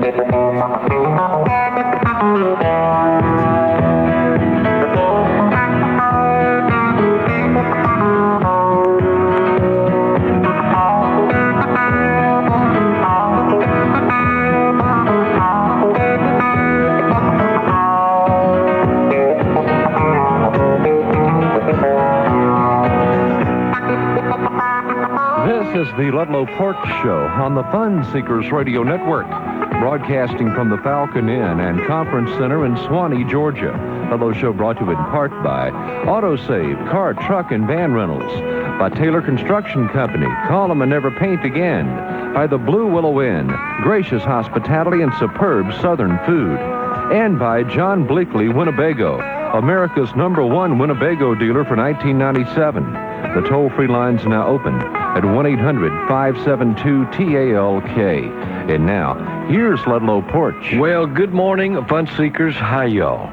This is the Ludlow Porch Show on the Fun Seekers Radio Network, broadcasting from the Falcon Inn and Conference Center in Swanee, Georgia. Ludlow Show brought to you in part by AutoSave, car, truck, and van rentals, by Taylor Construction Company, call them and never paint again, by the Blue Willow Inn, gracious hospitality and superb southern food, and by John Bleakley Winnebago, America's #1 Winnebago dealer for 1997. The toll-free line's now open at 1-800-572-TALK. And now, here's Ludlow Porch. Well, good morning, Fun Seekers. Hi, y'all.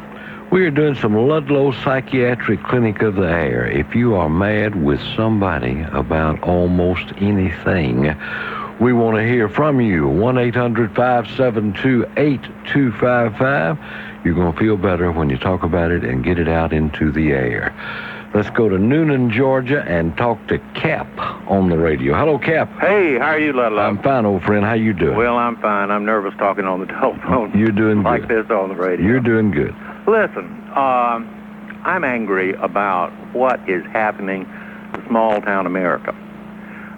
We are doing some Ludlow Psychiatric Clinic of the Air. If you are mad with somebody about almost anything, we want to hear from you. 1-800-572-8255. You're going to feel better when you talk about it and get it out into the air. Let's go to Newnan, Georgia, and talk to Cap on the radio. Hello, Cap. Hey, how are you, Ludlow? I'm fine, old friend. How you doing? Well, I'm fine. I'm nervous talking on the telephone. You're doing like good. this on the radio. You're doing good. Listen, I'm angry about what is happening to small-town America.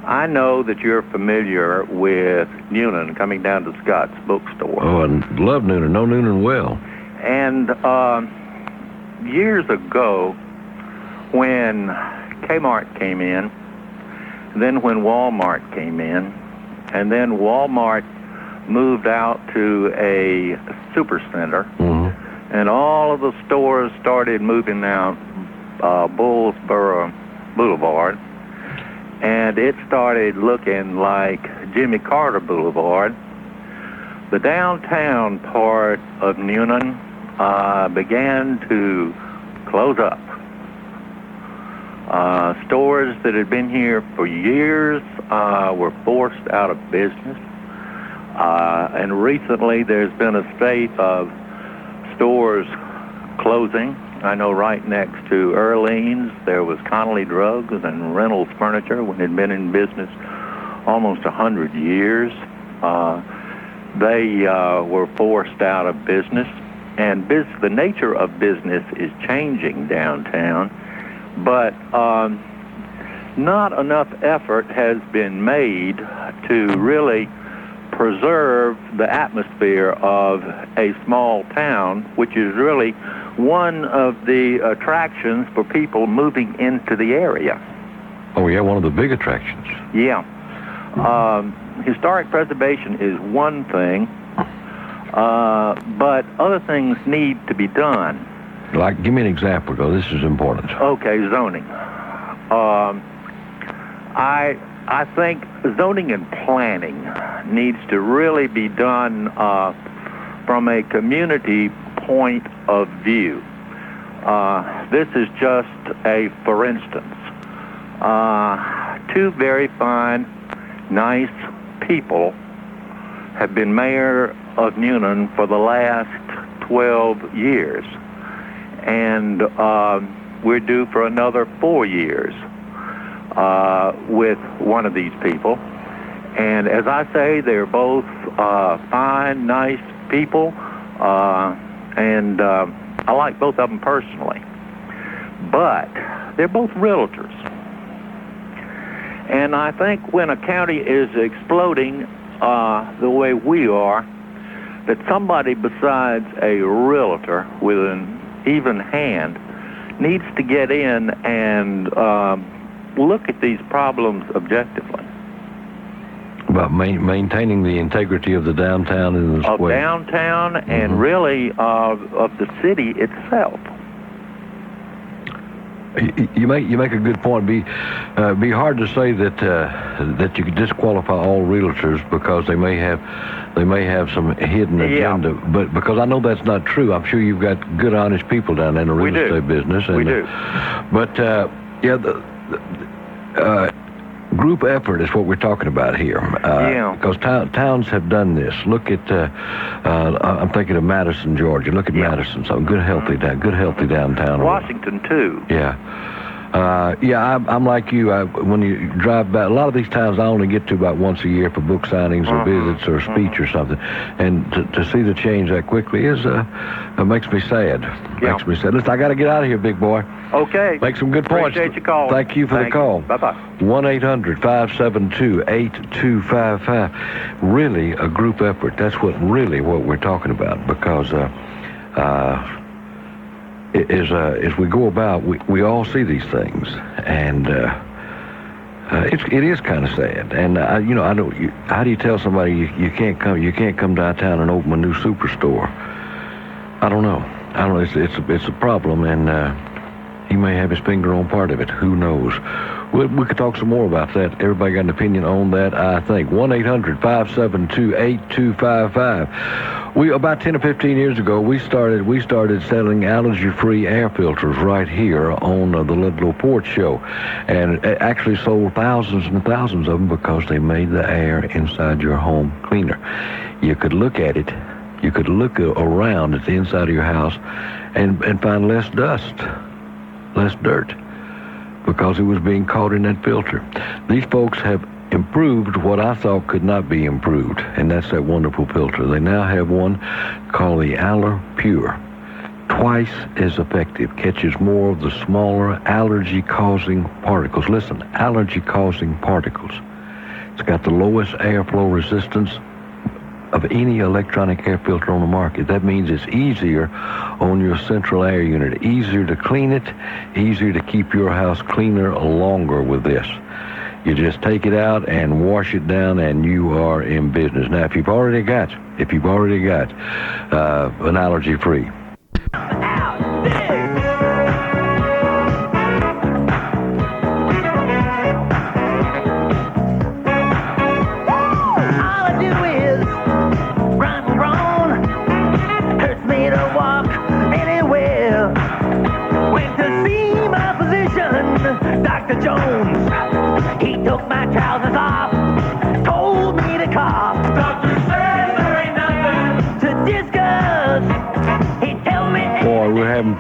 I know that you're familiar with Newnan coming down to Scott's bookstore. Oh, I love Newnan. Know Newnan well. And years ago, when Kmart came in, then when Walmart came in, and then Walmart moved out to a supercenter, and all of the stores started moving out Bullsboro Boulevard, and it started looking like Jimmy Carter Boulevard. The downtown part of Newnan began to close up. Stores that had been here for years were forced out of business. And recently there's been a spate of stores closing. I know right next to Earl's there was Connolly Drugs and Reynolds Furniture, when it had been in business almost 100 years. They were forced out of business. And the nature of business is changing downtown. But not enough effort has been made to really preserve the atmosphere of a small town, which is really one of the attractions for people moving into the area. Oh, yeah, one of the big attractions. Yeah. Historic preservation is one thing, but other things need to be done. Like, give me an example, though. This is important. Okay, zoning. I think zoning and planning needs to really be done from a community point of view. This is just a for instance. Two very fine, nice people have been mayor of Newnan for the last 12 years. And we're due for another 4 years with one of these people. And as I say, they're both fine, nice people, and I like both of them personally. But they're both realtors. And I think when a county is exploding the way we are, that somebody besides a realtor with an even hand needs to get in and look at these problems objectively. About maintaining the integrity of the downtown and the square. Of downtown and really of the city itself. You make a good point. Be hard to say that you could disqualify all realtors because they may have some hidden agenda. Yeah. But because I know that's not true, I'm sure you've got good, honest people down there in the real estate business. We do. But Group effort is what we're talking about here. Yeah. Because towns have done this. Look at, I'm thinking of Madison, Georgia. Look at Madison. So good healthy downtown. Washington too. Yeah. I'm like you. When you drive back, a lot of these towns I only get to about once a year for book signings or visits or a speech or something. And to see the change that quickly is, it makes me sad. Yeah. Makes me sad. Listen, I got to get out of here, big boy. Okay. Make some good points. Appreciate your call. Thank you for the call. Bye-bye. 1-800-572-8255. Really a group effort. That's what we're talking about, because as we go about, we all see these things, and it is kind of sad. And I don't. How do you tell somebody you can't come downtown and open a new superstore? I don't know. It's a problem, and he may have his finger on part of it. Who knows? We could talk some more about that. Everybody got an opinion on that, I think. 1-800-572-8255. About 10 or 15 years ago, we started selling allergy-free air filters right here on the Ludlow Porch show, and actually sold thousands and thousands of them because they made the air inside your home cleaner. You could look at it. You could look around at the inside of your house and find less dust, less dirt, because it was being caught in that filter. These folks have improved what I thought could not be improved, and that's that wonderful filter. They now have one called the Aller Pure. Twice as effective, catches more of the smaller allergy-causing particles. Listen, allergy-causing particles. It's got the lowest airflow resistance of any electronic air filter on the market. That means it's easier on your central air unit, easier to clean it, easier to keep your house cleaner longer with this. You just take it out and wash it down, and you are in business. Now, if you've already got an allergy-free.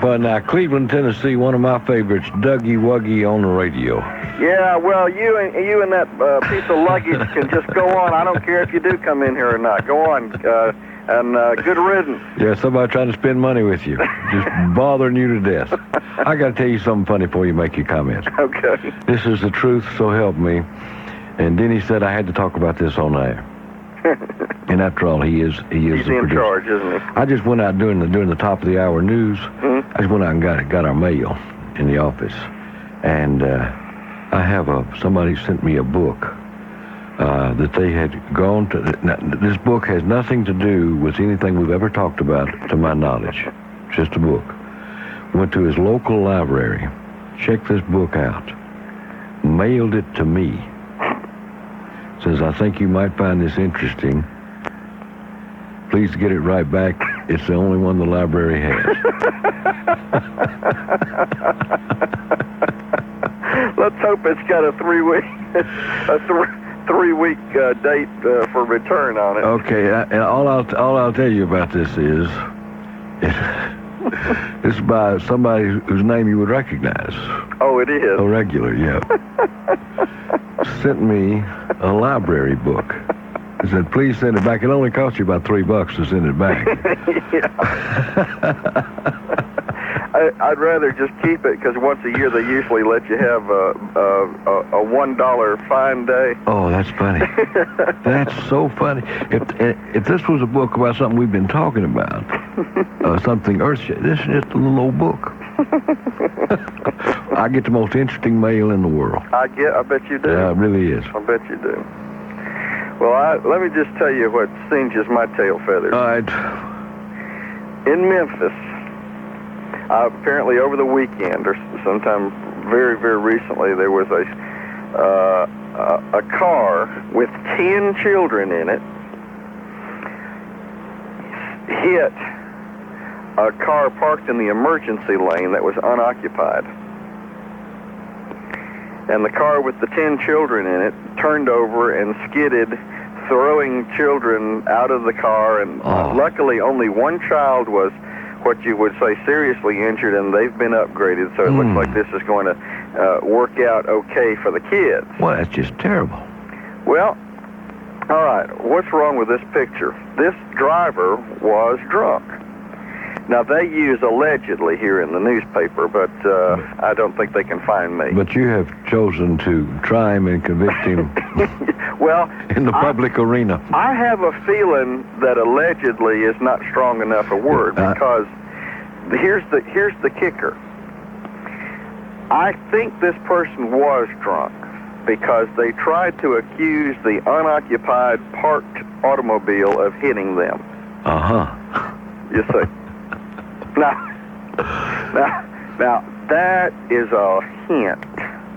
Fun. Now, Cleveland, Tennessee, one of my favorites, Dougie Wuggy on the radio. Yeah, well, you and that piece of luggage can just go on. I don't care if you do come in here or not. Go on, and good riddance. Yeah, somebody trying to spend money with you, just bothering you to death. I got to tell you something funny before you make your comments. Okay. This is the truth, so help me. And Denny said I had to talk about this on air. And after all, he is He's the in producer. charge, isn't he? I just went out during the top of the hour news. Mm-hmm. I just went out and got our mail in the office, and I have somebody sent me a book that they had gone to. Now, this book has nothing to do with anything we've ever talked about, to my knowledge. It's just a book. Went to his local library, checked this book out, mailed it to me. Says, I think you might find this interesting. Please get it right back. It's the only one the library has. Let's hope it's got a 3-week date for return on it. Okay, and all I'll tell you about this is it's by somebody whose name you would recognize. Oh, it is. A regular, yeah. Sent me a library book. He said, please send it back. It only cost you about $3 to send it back. Yeah. I'd rather just keep it, because once a year they usually let you have a $1 fine day. Oh, that's funny. That's so funny. If this was a book about something we've been talking about, something earth-shattering, this is just a little old book. I get the most interesting mail in the world. I bet you do. Yeah, it really is. I bet you do. Well, let me just tell you what singes my tail feathers. All right. In Memphis, apparently over the weekend or sometime very, very recently, there was a car with 10 children in it hit a car parked in the emergency lane that was unoccupied. and the car with the 10 children in it turned over and skidded, throwing children out of the car, and luckily only one child was what you would say seriously injured, and they've been upgraded, so it looks like this is going to work out okay for the kids. Well, that's just terrible. Well, all right, what's wrong with this picture? This driver was drunk. Now, they use allegedly here in the newspaper, but I don't think they can find me. But you have chosen to try him and convict him well, in the public arena. I have a feeling that allegedly is not strong enough a word, because here's the kicker. I think this person was drunk because they tried to accuse the unoccupied parked automobile of hitting them. You see. Now, that is a hint.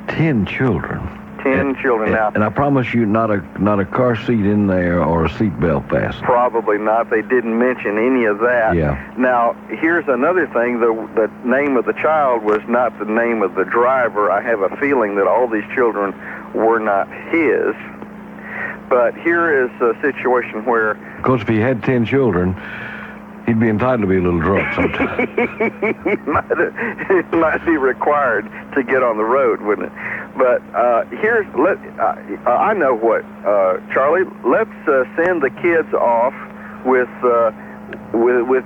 10 children. 10 children. Now, and I promise you, not a car seat in there or a seat belt fastened. Probably not. They didn't mention any of that. Yeah. Now, here's another thing. The name of the child was not the name of the driver. I have a feeling that all these children were not his. But here is a situation where... Of course, if he had 10 children... he'd be entitled to be a little drunk sometimes. He might be required to get on the road, wouldn't it? But I know what, Charlie. Let's send the kids off with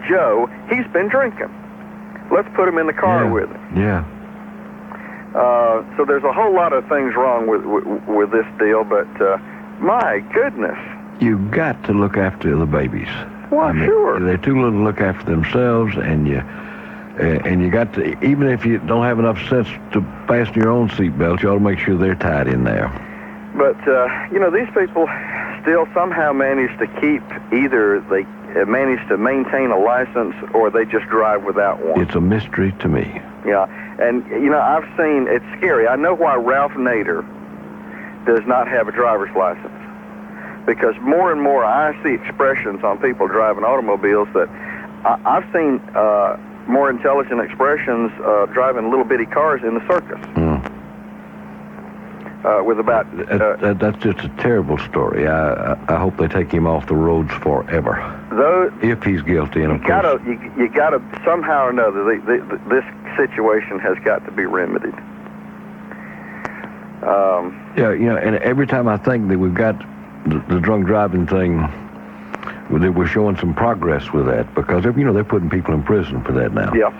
Joe. He's been drinking. Let's put him in the car with him. Yeah. So there's a whole lot of things wrong with this deal, but my goodness. You've got to look after the babies. Well, sure. They're too little to look after themselves, and you got to, even if you don't have enough sense to fasten your own seatbelt, you ought to make sure they're tied in there. But, these people still somehow manage to keep, either they manage to maintain a license or they just drive without one. It's a mystery to me. Yeah, and, I've seen, it's scary. I know why Ralph Nader does not have a driver's license. Because more and more I see expressions on people driving automobiles that I've seen more intelligent expressions driving little bitty cars in the circus. With about... that's just a terrible story. I hope they take him off the roads forever. If he's guilty, and of course... You gotta, somehow or another, this situation has got to be remedied. And every time I think that we've got... the drunk driving thing, we're showing some progress with that, because they're putting people in prison for that now. Yeah.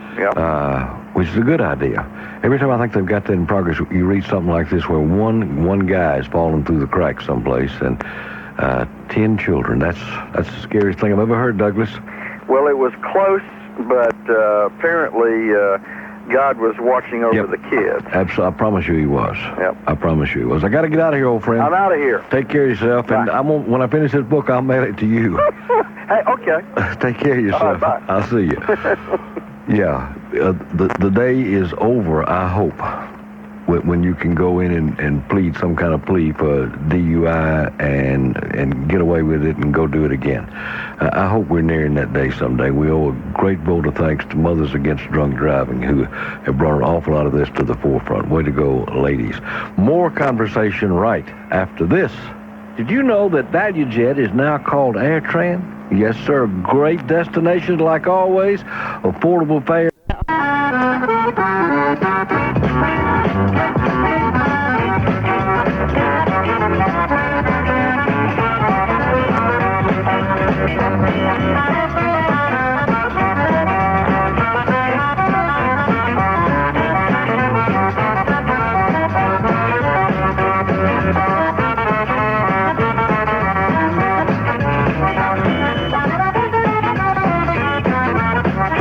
Which is a good idea. Every time I think they've got that in progress, you read something like this where one guy is falling through the cracks someplace, and 10 children. That's the scariest thing I've ever heard, Douglas. Well, it was close, but apparently God was watching over the kids. Absolutely. I promise you he was. Yep. I promise you he was. I got to get out of here, old friend. I'm out of here. Take care of yourself. Bye. And when I finish this book, I'll mail it to you. Hey, okay. Take care of yourself. Bye. I'll see you. Yeah. The day is over, I hope, when you can go in and plead some kind of plea for DUI and get away with it and go do it again. I hope we're nearing that day someday. We owe a great vote of thanks to Mothers Against Drunk Driving, who have brought an awful lot of this to the forefront. Way to go, ladies. More conversation right after this. Did you know that ValueJet is now called AirTran? Yes, sir. Great destinations like always. Affordable fares.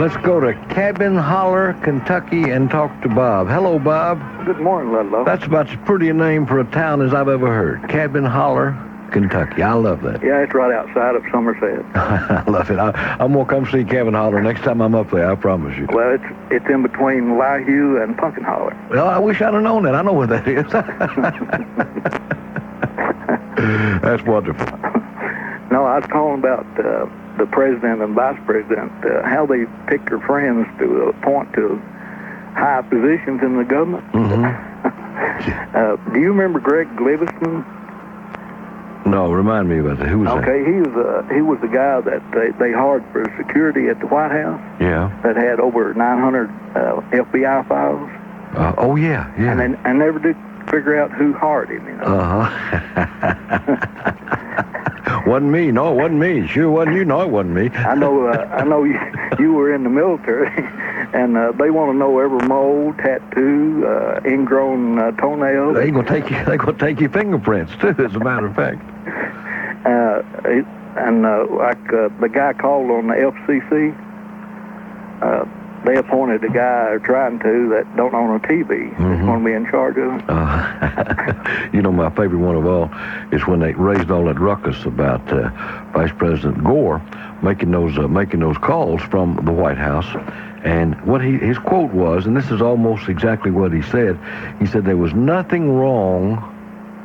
Let's go to Cabin Holler, Kentucky, and talk to Bob. Hello, Bob. Good morning, Ludlow. That's about as pretty a name for a town as I've ever heard. Cabin Holler, Kentucky. I love that. Yeah, it's right outside of Somerset. I love it. I'm going to come see Cabin Holler next time I'm up there, I promise you. Well, it's in between Lyhue and Pumpkin Holler. Well, I wish I'd have known that. I know where that is. That's wonderful. No, I was calling about the president and vice president, how they pick their friends to appoint to high positions in the government. Mm-hmm. Do you remember Greg Livingston? No, remind me about that. Who was that? Okay, he was the guy that they hired for security at the White House. Yeah. That had over 900 FBI files. Oh, yeah. And I never did figure out who hired him, you know. Wasn't me. No, it wasn't me. Sure wasn't you. No, it wasn't me. I know you were in the military, and they want to know every mole, tattoo, ingrown toenail. They gonna take your fingerprints too, as a matter of fact. The guy called on the FCC. They appointed a guy, or trying to, that don't own a TV. That's going to be in charge of it. You know, my favorite one of all is when they raised all that ruckus about Vice President Gore making those calls from the White House. And what his quote was, and this is almost exactly what he said. He said, "There was nothing wrong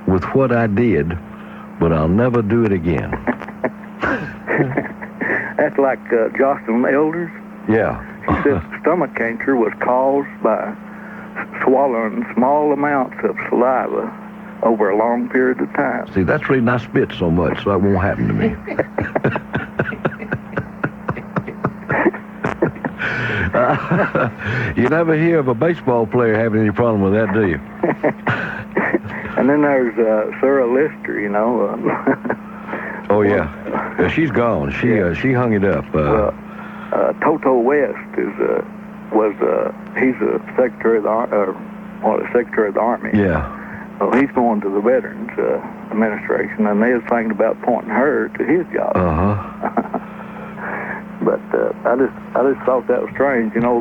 with what I did, but I'll never do it again." That's like Jocelyn Elders. Yeah. He said stomach cancer was caused by swallowing small amounts of saliva over a long period of time. See, that's the reason I spit so much, so that won't happen to me. You never hear of a baseball player having any problem with that, do you? And then there's Sarah Lister, you know. Oh, yeah. She's gone. She hung it up. Toto West he's a Secretary of the Secretary of the Army. Yeah. Well, he's going to the Veterans Administration, and they was thinking about appointing her to his job. But I just thought that was strange. You know,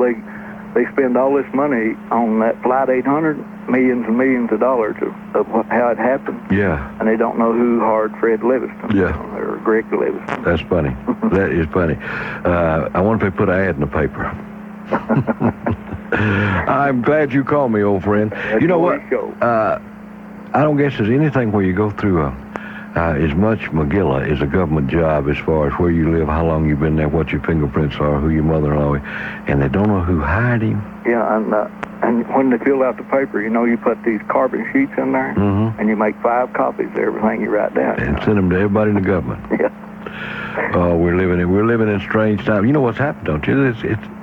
they spend all this money on that Flight 800, millions and millions of dollars of how it happened. Yeah. And they don't know who hired Fred Livingston. Yeah. Or Greg Livingston. That's funny. That is funny. I wonder if they put an ad in the paper. I'm glad you called me, old friend. You know what? I don't guess there's anything where you go through as much McGilla is a government job as far as where you live, how long you've been there, what your fingerprints are, who your mother-in-law is, and they don't know who hired him. Yeah, and when they fill out the paper, you know, you put these carbon sheets in there, and you make 5 copies of everything you write down. And send them to everybody in the government. Yeah. Oh, we're living in strange times. You know what's happened, don't you?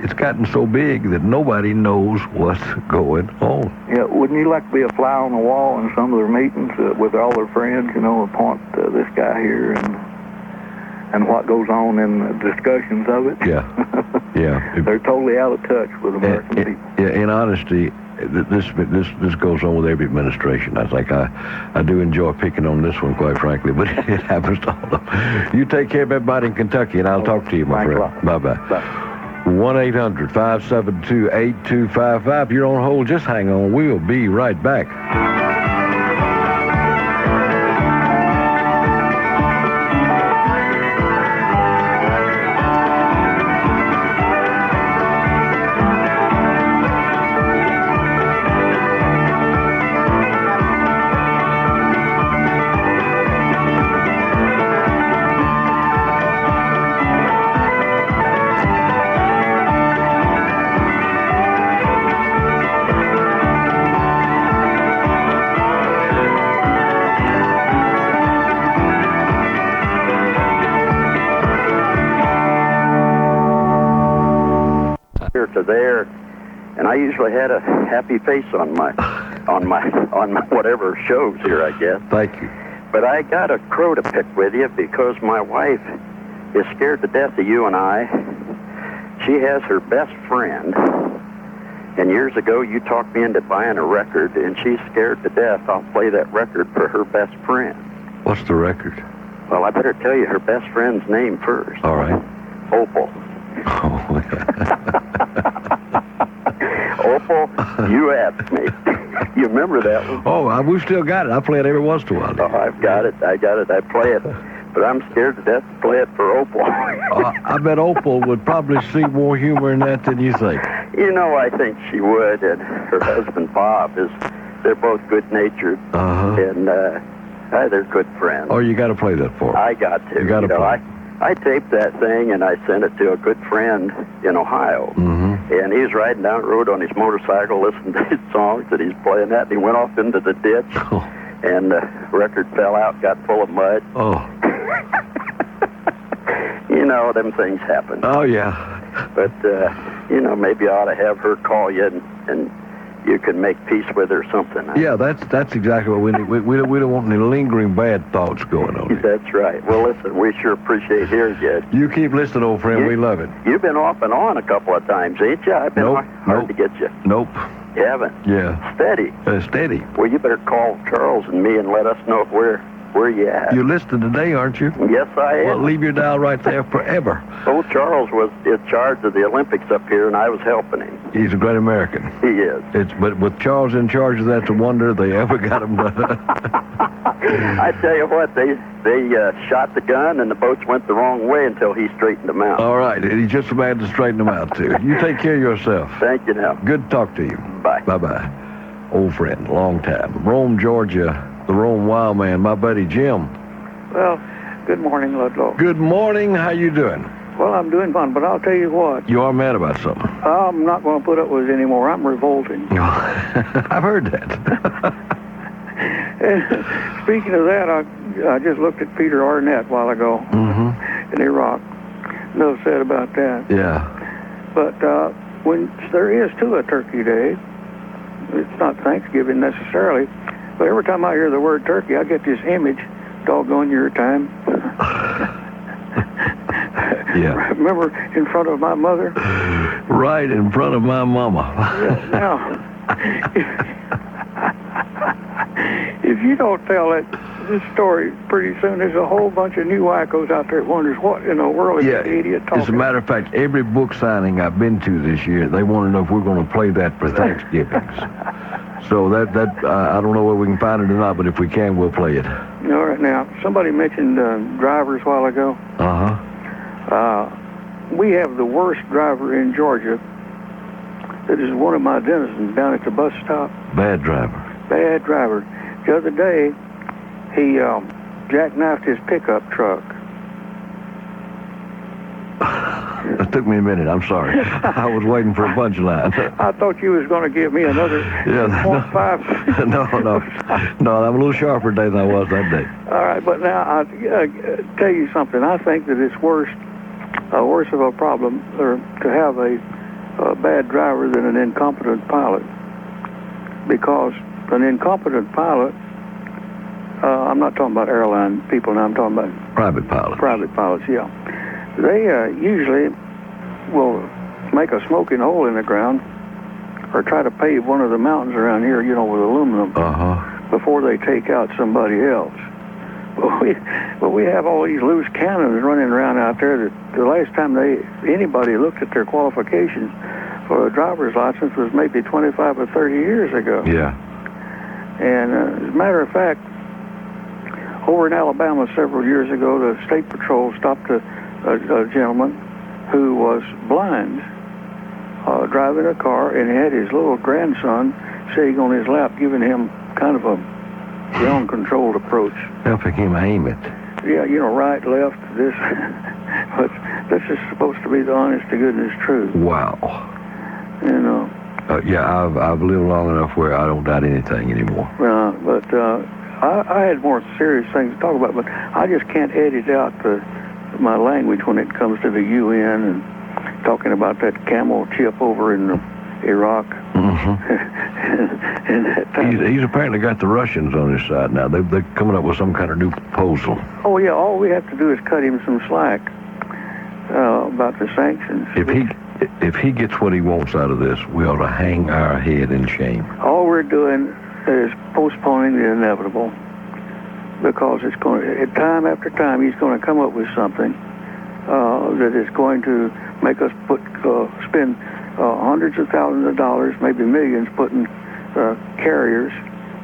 It's gotten so big that nobody knows what's going on. Yeah, wouldn't you like to be a fly on the wall in some of their meetings with all their friends, you know, and point this guy here and what goes on in the discussions of it? Yeah, yeah. They're totally out of touch with American people. Yeah, in honesty, this goes on with every administration. I think I do enjoy picking on this one, quite frankly, but it happens to all of them. You take care of everybody in Kentucky, and I'll talk to you, my friend. Bye-bye. 1-800-572-8255. You're on hold. Just hang on. We'll be right back. To there, and I usually had a happy face on my whatever shows here, I guess. Thank you. But I got a crow to pick with you because my wife is scared to death of you and I. She has her best friend, and years ago you talked me into buying a record, and she's scared to death I'll play that record for her best friend. What's the record? Well, I better tell you her best friend's name first. All right. Opal. Oh, Opal, you asked me. You remember that one? Oh, we still got it. I play it every once in a while. Oh, I've got it. I play it. But I'm scared to death to play it for Opal. I bet Opal would probably see more humor in that than you think. You know, I think she would. And her husband, Bob, they're both good-natured. And they're good friends. Oh, you got to play that for her. I got to. You got to play. I taped that thing, and I sent it to a good friend in Ohio. And he was riding down the road on his motorcycle, listening to his songs that he's playing that, and he went off into the ditch, and the record fell out, got full of mud. Oh. You know, them things happen. Oh, yeah. But, you know, maybe I ought to have her call you, and you can make peace with her or something. Yeah, that's exactly what we need. We don't want any lingering bad thoughts going on. That's right. Well, listen, we sure appreciate hearing you. You keep listening, old friend. We love it. You've been off and on a couple of times, ain't you? I've been hard to get you. Nope. You haven't? Yeah. Steady. Steady. Well, you better call Charles and me and let us know where you at. You're listening today, aren't you? Yes, I am. Well, leave your dial right there forever. Old Charles was in charge of the Olympics up here, and I was helping him. He's a great American. He is. But with Charles in charge of that, it's a wonder they ever got him done. I tell you what, they shot the gun, and the boats went the wrong way until he straightened them out. All right. He's just about to straighten them out, too. You take care of yourself. Thank you now. Good to talk to you. Bye. Bye-bye. Old friend, long time. Rome, Georgia, the Rome Wildman, my buddy Jim. Well, good morning, Ludlow. Good morning. How you doing? Well, I'm doing fine, but I'll tell you what. You are mad about something. I'm not going to put up with it anymore. I'm revolting. I've heard that. Speaking of that, I just looked at Peter Arnett a while ago in Iraq. No said about that. Yeah. But when there is to a Turkey Day, it's not Thanksgiving necessarily, but every time I hear the word turkey, I get this image, doggone your time. Yeah. Remember in front of my mother? Right in front of my mama. Yeah, now, if you don't tell this story pretty soon, there's a whole bunch of new wackos out there that wonders what in the world is the idiot talking. As a matter of fact, every book signing I've been to this year, they want to know if we're going to play that for Thanksgivings. So that I don't know whether we can find it or not, but if we can, we'll play it. All right, now, somebody mentioned drivers a while ago. We have the worst driver in Georgia. That is one of my denizens down at the bus stop. Bad driver. Bad driver. The other day, he jackknifed his pickup truck. That took me a minute. I'm sorry. I was waiting for a punchline. I thought you was going to give me another 0.5. No, I'm a little sharper today than I was that day. All right, but now I'll tell you something. I think that it's worse of a problem to have a bad driver than an incompetent pilot, because an incompetent pilot, I'm not talking about airline people now, I'm talking about private pilots. Private pilots, yeah. They usually will make a smoking hole in the ground or try to pave one of the mountains around here, with aluminum before they take out somebody else. But we have all these loose cannons running around out there that the last time anybody looked at their qualifications for a driver's license was maybe 25 or 30 years ago. Yeah. And as a matter of fact, over in Alabama several years ago, the State Patrol stopped a gentleman who was blind, driving a car, and he had his little grandson sitting on his lap, giving him kind of a ground-controlled approach. Helping him aim it. Yeah, right, left, this. But this is supposed to be the honest-to-goodness truth. Wow. I've lived long enough where I don't doubt anything anymore. But I had more serious things to talk about, but I just can't edit out my language when it comes to the UN and talking about that camel chip over in Iraq. And that he's apparently got the Russians on his side now. They're coming up with some kind of new proposal. Oh, yeah, all we have to do is cut him some slack about the sanctions. If he gets what he wants out of this, we ought to hang our head in shame. All we're doing is postponing the inevitable, because it's going to, time after time, he's going to come up with something that is going to make us spend hundreds of thousands of dollars, maybe millions, putting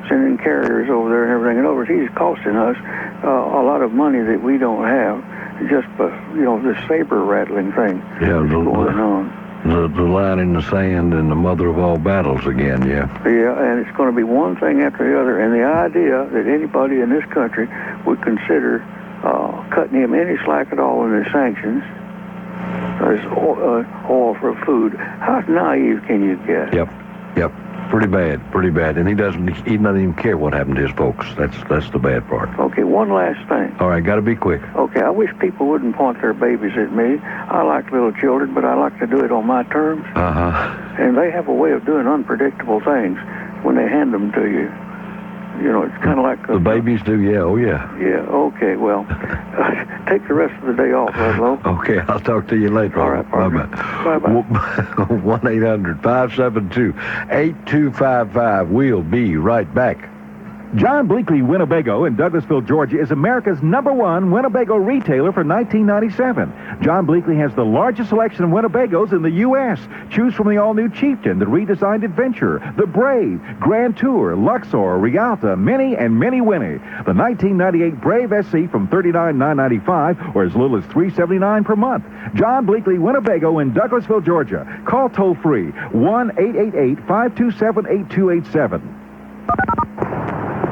sending carriers over there and everything. In other words, he's costing us a lot of money that we don't have, just this saber rattling thing that's going on. The line in the sand and the mother of all battles again, yeah. Yeah, and it's going to be one thing after the other. And the idea that anybody in this country would consider cutting him any slack at all in his sanctions There's oil for food. How naive can you get? Yep. Pretty bad. And he doesn't even care what happened to his folks. That's the bad part. Okay, one last thing. All right, got to be quick. Okay, I wish people wouldn't point their babies at me. I like little children, but I like to do it on my terms. Uh-huh. And they have a way of doing unpredictable things when they hand them to you. You know, it's kind of like... The babies do, yeah, oh yeah. Yeah, okay, well, take the rest of the day off, Ludlow. Okay, I'll talk to you later. All right, partner. Bye-bye. 1-800-572-8255. We'll be right back. John Bleakley Winnebago in Douglasville, Georgia is America's #1 Winnebago retailer for 1997. John Bleakley has the largest selection of Winnebagos in the U.S. Choose from the all-new Chieftain, the redesigned Adventure, the Brave, Grand Tour, Luxor, Rialta, Mini, and Mini Winnie. The 1998 Brave SC from $39,995 or as little as $379 per month. John Bleakley Winnebago in Douglasville, Georgia. Call toll-free 1-888-527-8287.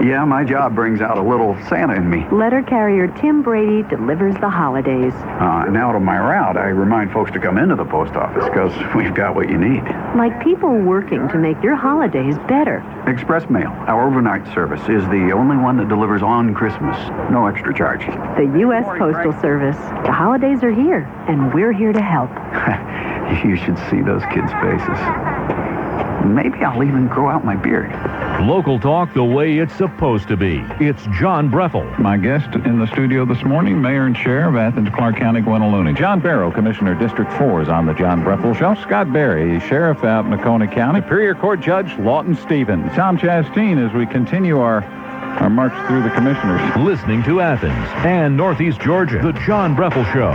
Yeah, my job brings out a little Santa in me. Letter carrier Tim Brady delivers the holidays. Now to my route, I remind folks to come into the post office because we've got what you need. Like people working to make your holidays better. Express Mail, our overnight service, is the only one that delivers on Christmas. No extra charge. The U.S. Postal Service. The holidays are here, and we're here to help. You should see those kids' faces. Maybe I'll even grow out my beard. Local talk the way it's supposed to be. It's John Breffel. My guest in the studio this morning, Mayor and Sheriff of Athens, Clark County, Gwinnalooney. John Barrow, Commissioner, District 4, is on the John Breffel Show. Scott Berry, Sheriff out in Nakona County. Superior Court Judge Lawton Stevens. Tom Chastain, as we continue our march through the commissioners. Listening to Athens and Northeast Georgia. The John Breffel Show.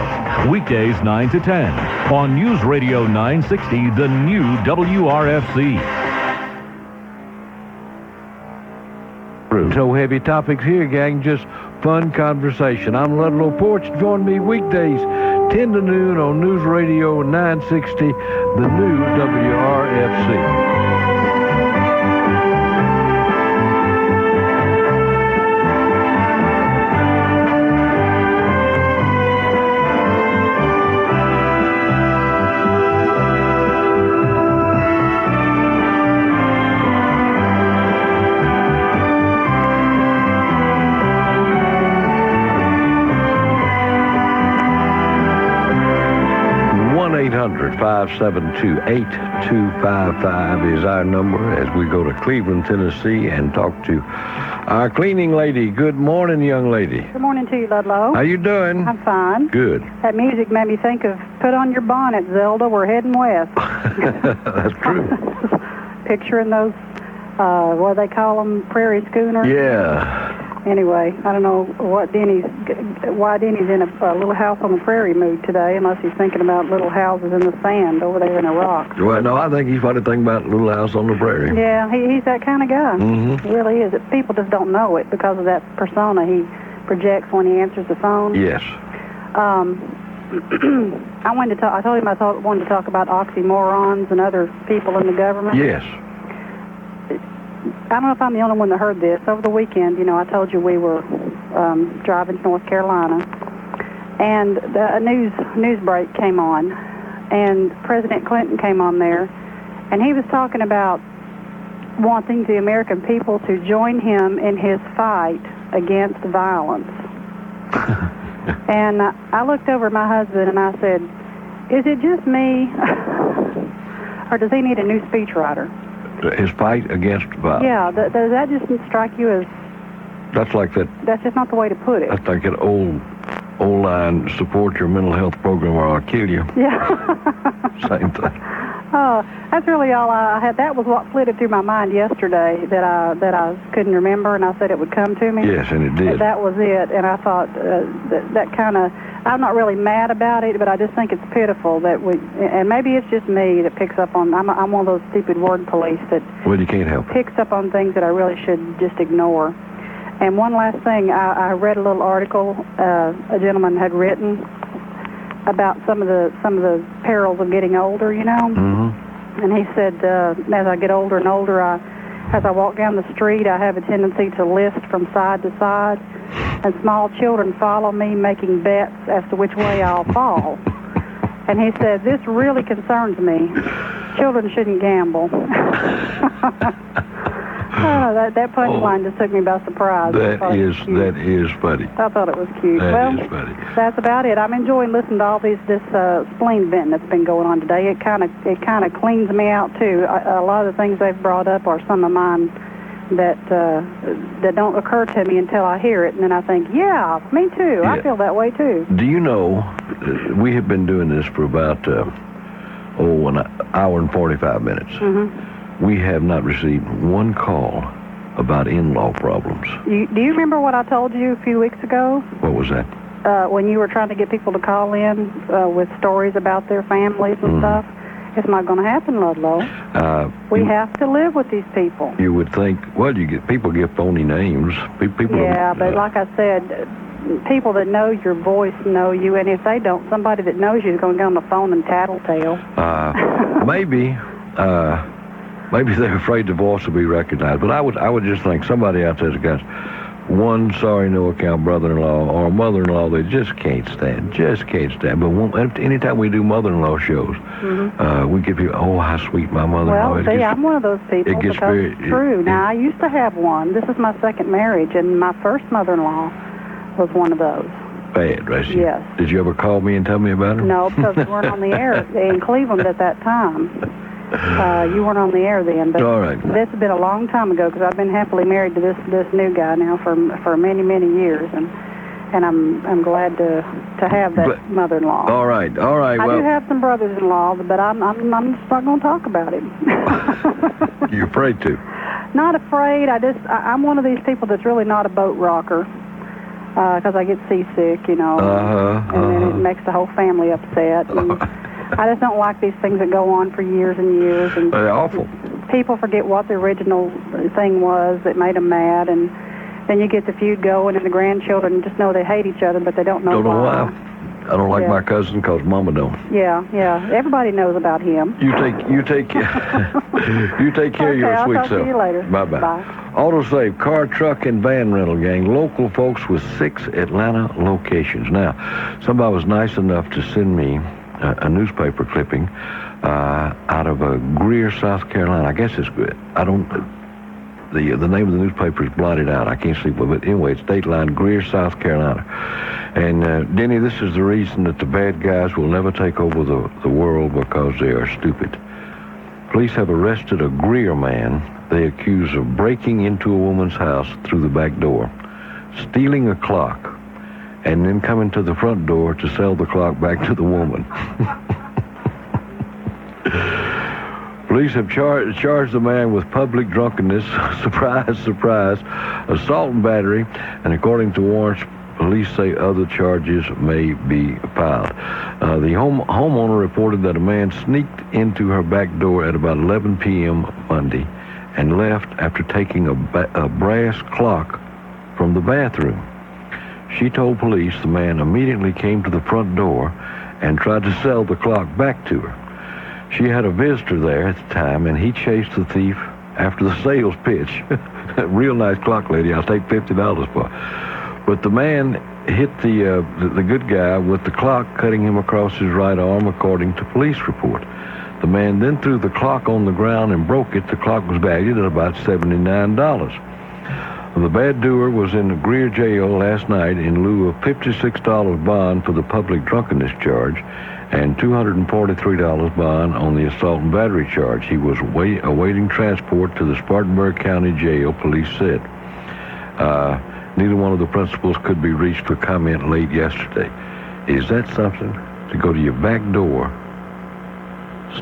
Weekdays 9 to 10 on News Radio 960, the new WRFC. No heavy topics here, gang. Just fun conversation. I'm Ludlow Porch. Join me weekdays 10 to noon on News Radio 960, the new WRFC. 572-8255 is our number as we go to Cleveland, Tennessee, and talk to our cleaning lady. Good morning, young lady. Good morning to you, Ludlow. How you doing? I'm fine. Good. That music made me think of Put On Your Bonnet, Zelda, we're heading west. That's true. Picturing those, what do they call them, prairie schooners? Yeah. Anyway, I don't know why Denny's in a little house on the prairie mood today, unless he's thinking about little houses in the sand over there in the rocks. Well, no, I think he's probably thinking about Little House on the Prairie. Yeah, he's that kind of guy. Mm-hmm. He really is. People just don't know it because of that persona he projects when he answers the phone. Yes. I told him I wanted to talk about oxymorons and other people in the government. Yes. I don't know if I'm the only one that heard this. Over the weekend, I told you we were driving to North Carolina, and the news break came on, and President Clinton came on there, and he was talking about wanting the American people to join him in his fight against violence. And I looked over at my husband and I said, is it just me, or does he need a new speechwriter? His fight against violence. Yeah, does that just strike you as... That's like that... That's just not the way to put it. That's like that old line, support your mental health program or I'll kill you. Yeah. Same thing. That's really all I had. That was what flitted through my mind yesterday that I couldn't remember, and I said it would come to me. Yes, and it did. That was it, and I thought that kind of... I'm not really mad about it, but I just think it's pitiful that and maybe it's just me that picks up on... I'm one of those stupid word police that... Well, you can't help it. Picks up on things that I really should just ignore. And one last thing, I read a little article a gentleman had written about some of the perils of getting older, Mm-hmm. And he said, as I get older and older, as I walk down the street, I have a tendency to list from side to side, and small children follow me, making bets as to which way I'll fall. And he said, "This really concerns me. Children shouldn't gamble." That punchline just took me by surprise. That is funny. I thought it was cute. That is funny. That's about it. I'm enjoying listening to all this spleen venting that's been going on today. It kind of cleans me out too. A lot of the things they've brought up are some of mine that don't occur to me until I hear it, and then I think, yeah, me too. Yeah. I feel that way too. Do you know, we have been doing this for about an hour and 45 minutes. Mm-hmm. We have not received one call about in-law problems. Do you remember what I told you a few weeks ago? What was that? When you were trying to get people to call in with stories about their families and stuff? It's not going to happen, Ludlow. We have to live with these people. You would think, well, people give phony names. People but like I said, people that know your voice know you, and if they don't, somebody that knows you is going to get on the phone and tattletale. Maybe they're afraid the voice will be recognized. But I would just think somebody out there's got one sorry no account brother-in-law or mother-in-law they just can't stand. But anytime we do mother-in-law shows, we give you, oh, how sweet my mother-in-law is. Well, see, I'm one of those people because it's true. Now, I used to have one. This is my second marriage, and my first mother-in-law was one of those. Bad, right? Yes. Did you ever call me and tell me about her? No, because we weren't on the air in Cleveland at that time. You weren't on the air then, but all right. This has been a long time ago because I've been happily married to this new guy now for many years, and I'm glad to have that mother-in-law. All right. I do have some brothers-in-law, but I'm just not going to talk about it. You afraid to? Not afraid. I'm one of these people that's really not a boat rocker because I get seasick, and then it makes the whole family upset. And, I just don't like these things that go on for years and years. And they're awful. People forget what the original thing was that made them mad, and then you get the feud going, and the grandchildren just know they hate each other, but they don't know why. I don't like my cousin because Mama don't. Yeah. Everybody knows about him. You take care of your sweet I'll talk self. To you later. Bye-bye. Bye. AutoSave, car, truck, and van rental gang. Local folks with 6 Atlanta locations. Now, somebody was nice enough to send me a newspaper clipping out of Greer, South Carolina. I guess it's good. I don't. The name of the newspaper is blotted out. I can't see, but anyway, it's Dateline, Greer, South Carolina. And Denny, this is the reason that the bad guys will never take over the world because they are stupid. Police have arrested a Greer man they accuse of breaking into a woman's house through the back door, stealing a clock, and then coming to the front door to sell the clock back to the woman. Police have charged the man with public drunkenness, surprise, assault and battery, and according to warrants, police say other charges may be filed. The homeowner reported that a man sneaked into her back door at about 11 p.m. Monday and left after taking a brass clock from the bathroom. She told police the man immediately came to the front door and tried to sell the clock back to her. She had a visitor there at the time, and he chased the thief after the sales pitch. Real nice clock, lady. I'll take $50 for it. But the man hit the good guy with the clock, cutting him across his right arm, according to police report. The man then threw the clock on the ground and broke it. The clock was valued at about $79. The bad doer was in the Greer jail last night in lieu of $56 bond for the public drunkenness charge and $243 bond on the assault and battery charge. He was awaiting transport to the Spartanburg County Jail, police said. Neither one of the principals could be reached for comment late yesterday. Is that something? To go to your back door,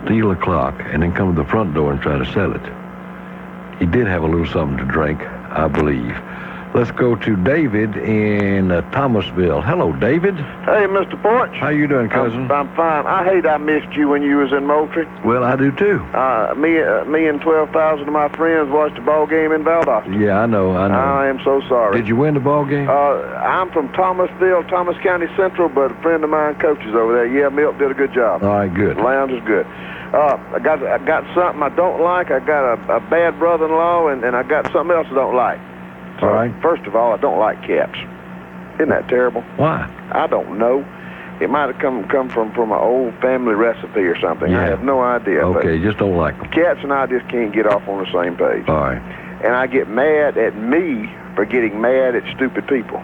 steal a clock, and then come to the front door and try to sell it. He did have a little something to drink, I believe. Let's go to David in Thomasville. Hello, David. Hey, Mr. Porch. How you doing, cousin? I'm fine. I hate I missed you when you was in Moultrie. Well, I do too. Me and 12,000 of my friends watched the ball game in Valdosta. Yeah, I know. I am so sorry. Did you win the ball game? I'm from Thomasville, Thomas County Central, but a friend of mine coaches over there. Yeah, Milt did a good job. All right, good. Lounge is good. I got something I don't like. I got a bad brother-in-law, and I got something else I don't like. All right. First of all, I don't like cats. Isn't that terrible? Why? I don't know. It might have come from an old family recipe or something. Yeah. I have no idea. Okay, just don't like them. Cats and I just can't get off on the same page. All right. And I get mad at me for getting mad at stupid people,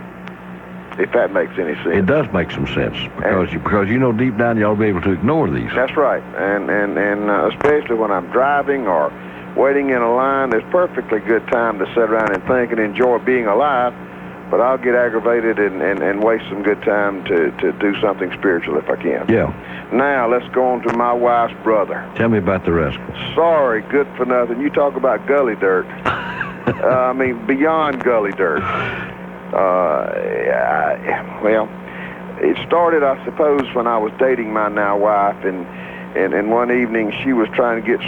if that makes any sense. It does make some sense, because you know deep down you ought to be able to ignore these. That's right. And especially when I'm driving or waiting in a line, there's perfectly good time to sit around and think and enjoy being alive. But I'll get aggravated and waste some good time to do something spiritual if I can. Yeah. Now, let's go on to my wife's brother. Tell me about the rest. Sorry, good for nothing. You talk about gully dirt. I mean, beyond gully dirt. Well, it started, I suppose, when I was dating my now wife, and one evening she was trying to get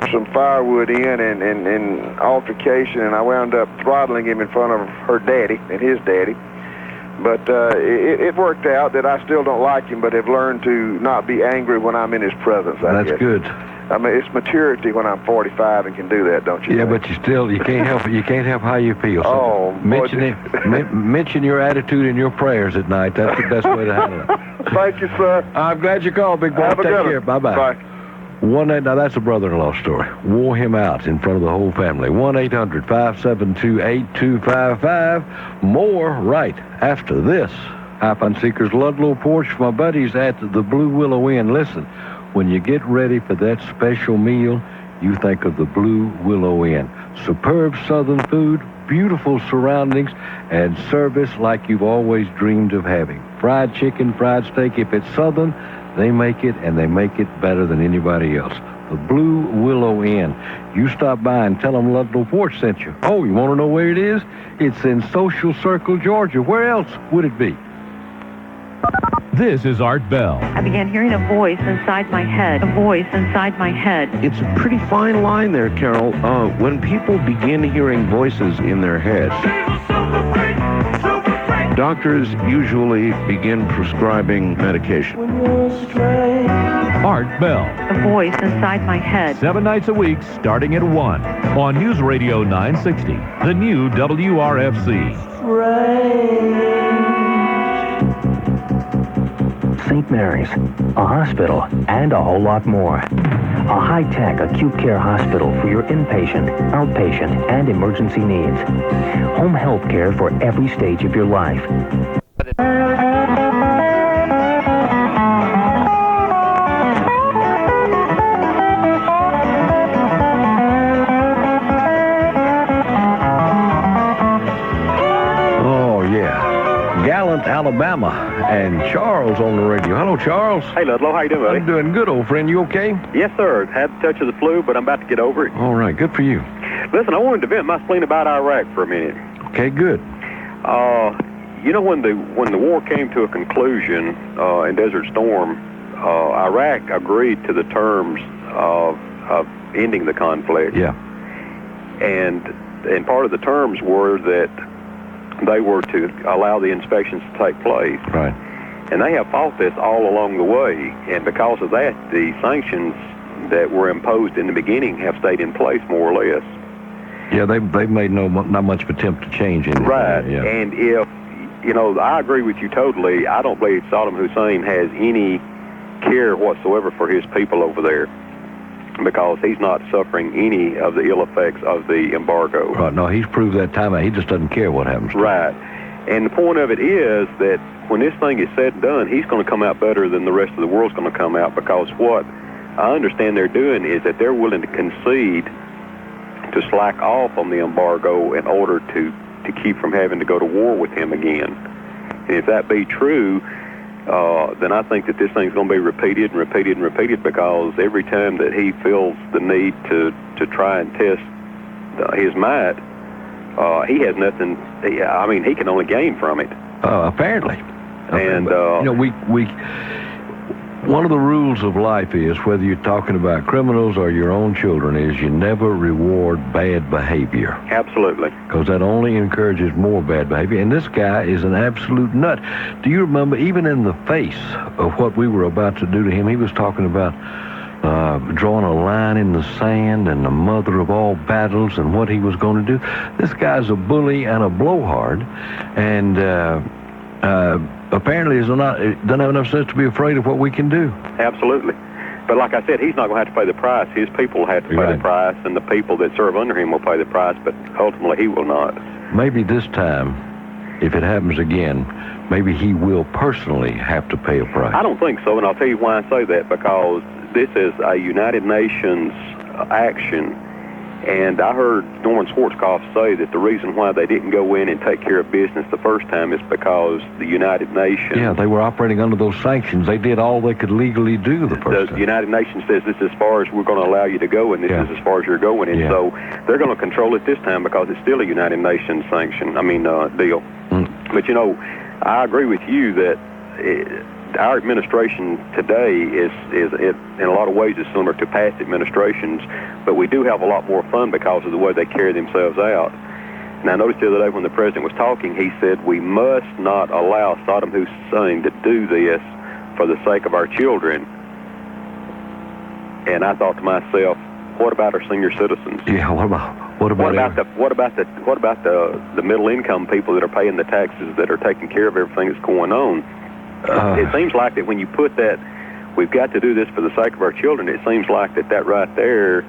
some firewood in and altercation, and I wound up throttling him in front of her daddy and his daddy. But it worked out that I still don't like him, but have learned to not be angry when I'm in his presence. That's good. I mean, it's maturity when I'm 45 and can do that, don't you? Yeah, but you can't help it. You can't help how you feel. Oh, mention your attitude in your prayers at night. That's the best way to handle it. Thank you, sir. I'm glad you called, big boy. Have a Take good care. one. Bye-bye. Bye. 1-8, now that's a brother-in-law story. Wore him out in front of the whole family. 1-800-572-8255. More right after this. Fun Seekers Ludlow Porch for my buddies at the Blue Willow Inn. Listen, when you get ready for that special meal, you think of the Blue Willow Inn. Superb southern food, beautiful surroundings, and service like you've always dreamed of having. Fried chicken, fried steak. If it's southern, they make it, and they make it better than anybody else. The Blue Willow Inn. You stop by and tell them Ludlow Porch sent you. Oh, you want to know where it is? It's in Social Circle, Georgia. Where else would it be? This is Art Bell. I began hearing a voice inside my head. A voice inside my head. It's a pretty fine line there, Carol. When people begin hearing voices in their heads, doctors usually begin prescribing medication. Art Bell. A voice inside my head. 7 nights a week, starting at 1 on News Radio 960, the new WRFC. St. Mary's, a hospital, and a whole lot more. A high-tech acute care hospital for your inpatient, outpatient, and emergency needs. Home health care for every stage of your life. Gallant, Alabama, and Charles on the radio. Hello, Charles. Hey, Ludlow. How you doing, buddy? I'm doing good, old friend. You okay? Yes, sir. Had a touch of the flu, but I'm about to get over it. All right. Good for you. Listen, I wanted to vent my spleen about Iraq for a minute. Okay, good. You know, when the war came to a conclusion in Desert Storm, Iraq agreed to the terms of ending the conflict. Yeah. And part of the terms were that they were to allow the inspections to take place. Right. And they have fought this all along the way. And because of that, the sanctions that were imposed in the beginning have stayed in place more or less. Yeah, they've made not much of an attempt to change anything. Right. Yeah. And if, you know, I agree with you totally. I don't believe Saddam Hussein has any care whatsoever for his people over there, because he's not suffering any of the ill effects of the embargo. Right. No, he's proved that time out. He just doesn't care what happens to him. Right. And the point of it is that when this thing is said and done, he's going to come out better than the rest of the world's going to come out, because what I understand they're doing is that they're willing to concede to slack off on the embargo in order to keep from having to go to war with him again. And if that be true, then I think that this thing's going to be repeated and repeated and repeated, because every time that he feels the need to try and test his might, he has nothing. He can only gain from it. Apparently. And you know, we one of the rules of life is, whether you're talking about criminals or your own children, is you never reward bad behavior. Absolutely. Because that only encourages more bad behavior. And this guy is an absolute nut. Do you remember, even in the face of what we were about to do to him, he was talking about drawing a line in the sand and the mother of all battles and what he was going to do. This guy's a bully and a blowhard. And apparently doesn't have enough sense to be afraid of what we can do. Absolutely. But like I said, he's not going to have to pay the price. His people will have to pay the price, and the people that serve under him will pay the price, but ultimately he will not. Maybe this time, if it happens again, maybe he will personally have to pay a price. I don't think so, and I'll tell you why I say that, because this is a United Nations action, and I heard Norman Schwarzkopf say that the reason why they didn't go in and take care of business the first time is because the United Nations... Yeah, they were operating under those sanctions. They did all they could legally do the first time. The United Nations says this is as far as we're going to allow you to go, and this is as far as you're going, and so they're going to control it this time because it's still a United Nations sanction, deal. But, I agree with you that our administration today is in a lot of ways is similar to past administrations, but we do have a lot more fun because of the way they carry themselves out. And I noticed the other day when the president was talking, he said we must not allow Saddam Hussein to do this for the sake of our children. And I thought to myself, what about our senior citizens? Yeah, what about the middle income people that are paying the taxes, that are taking care of everything that's going on? It seems like that when you put that, we've got to do this for the sake of our children, it seems like that right there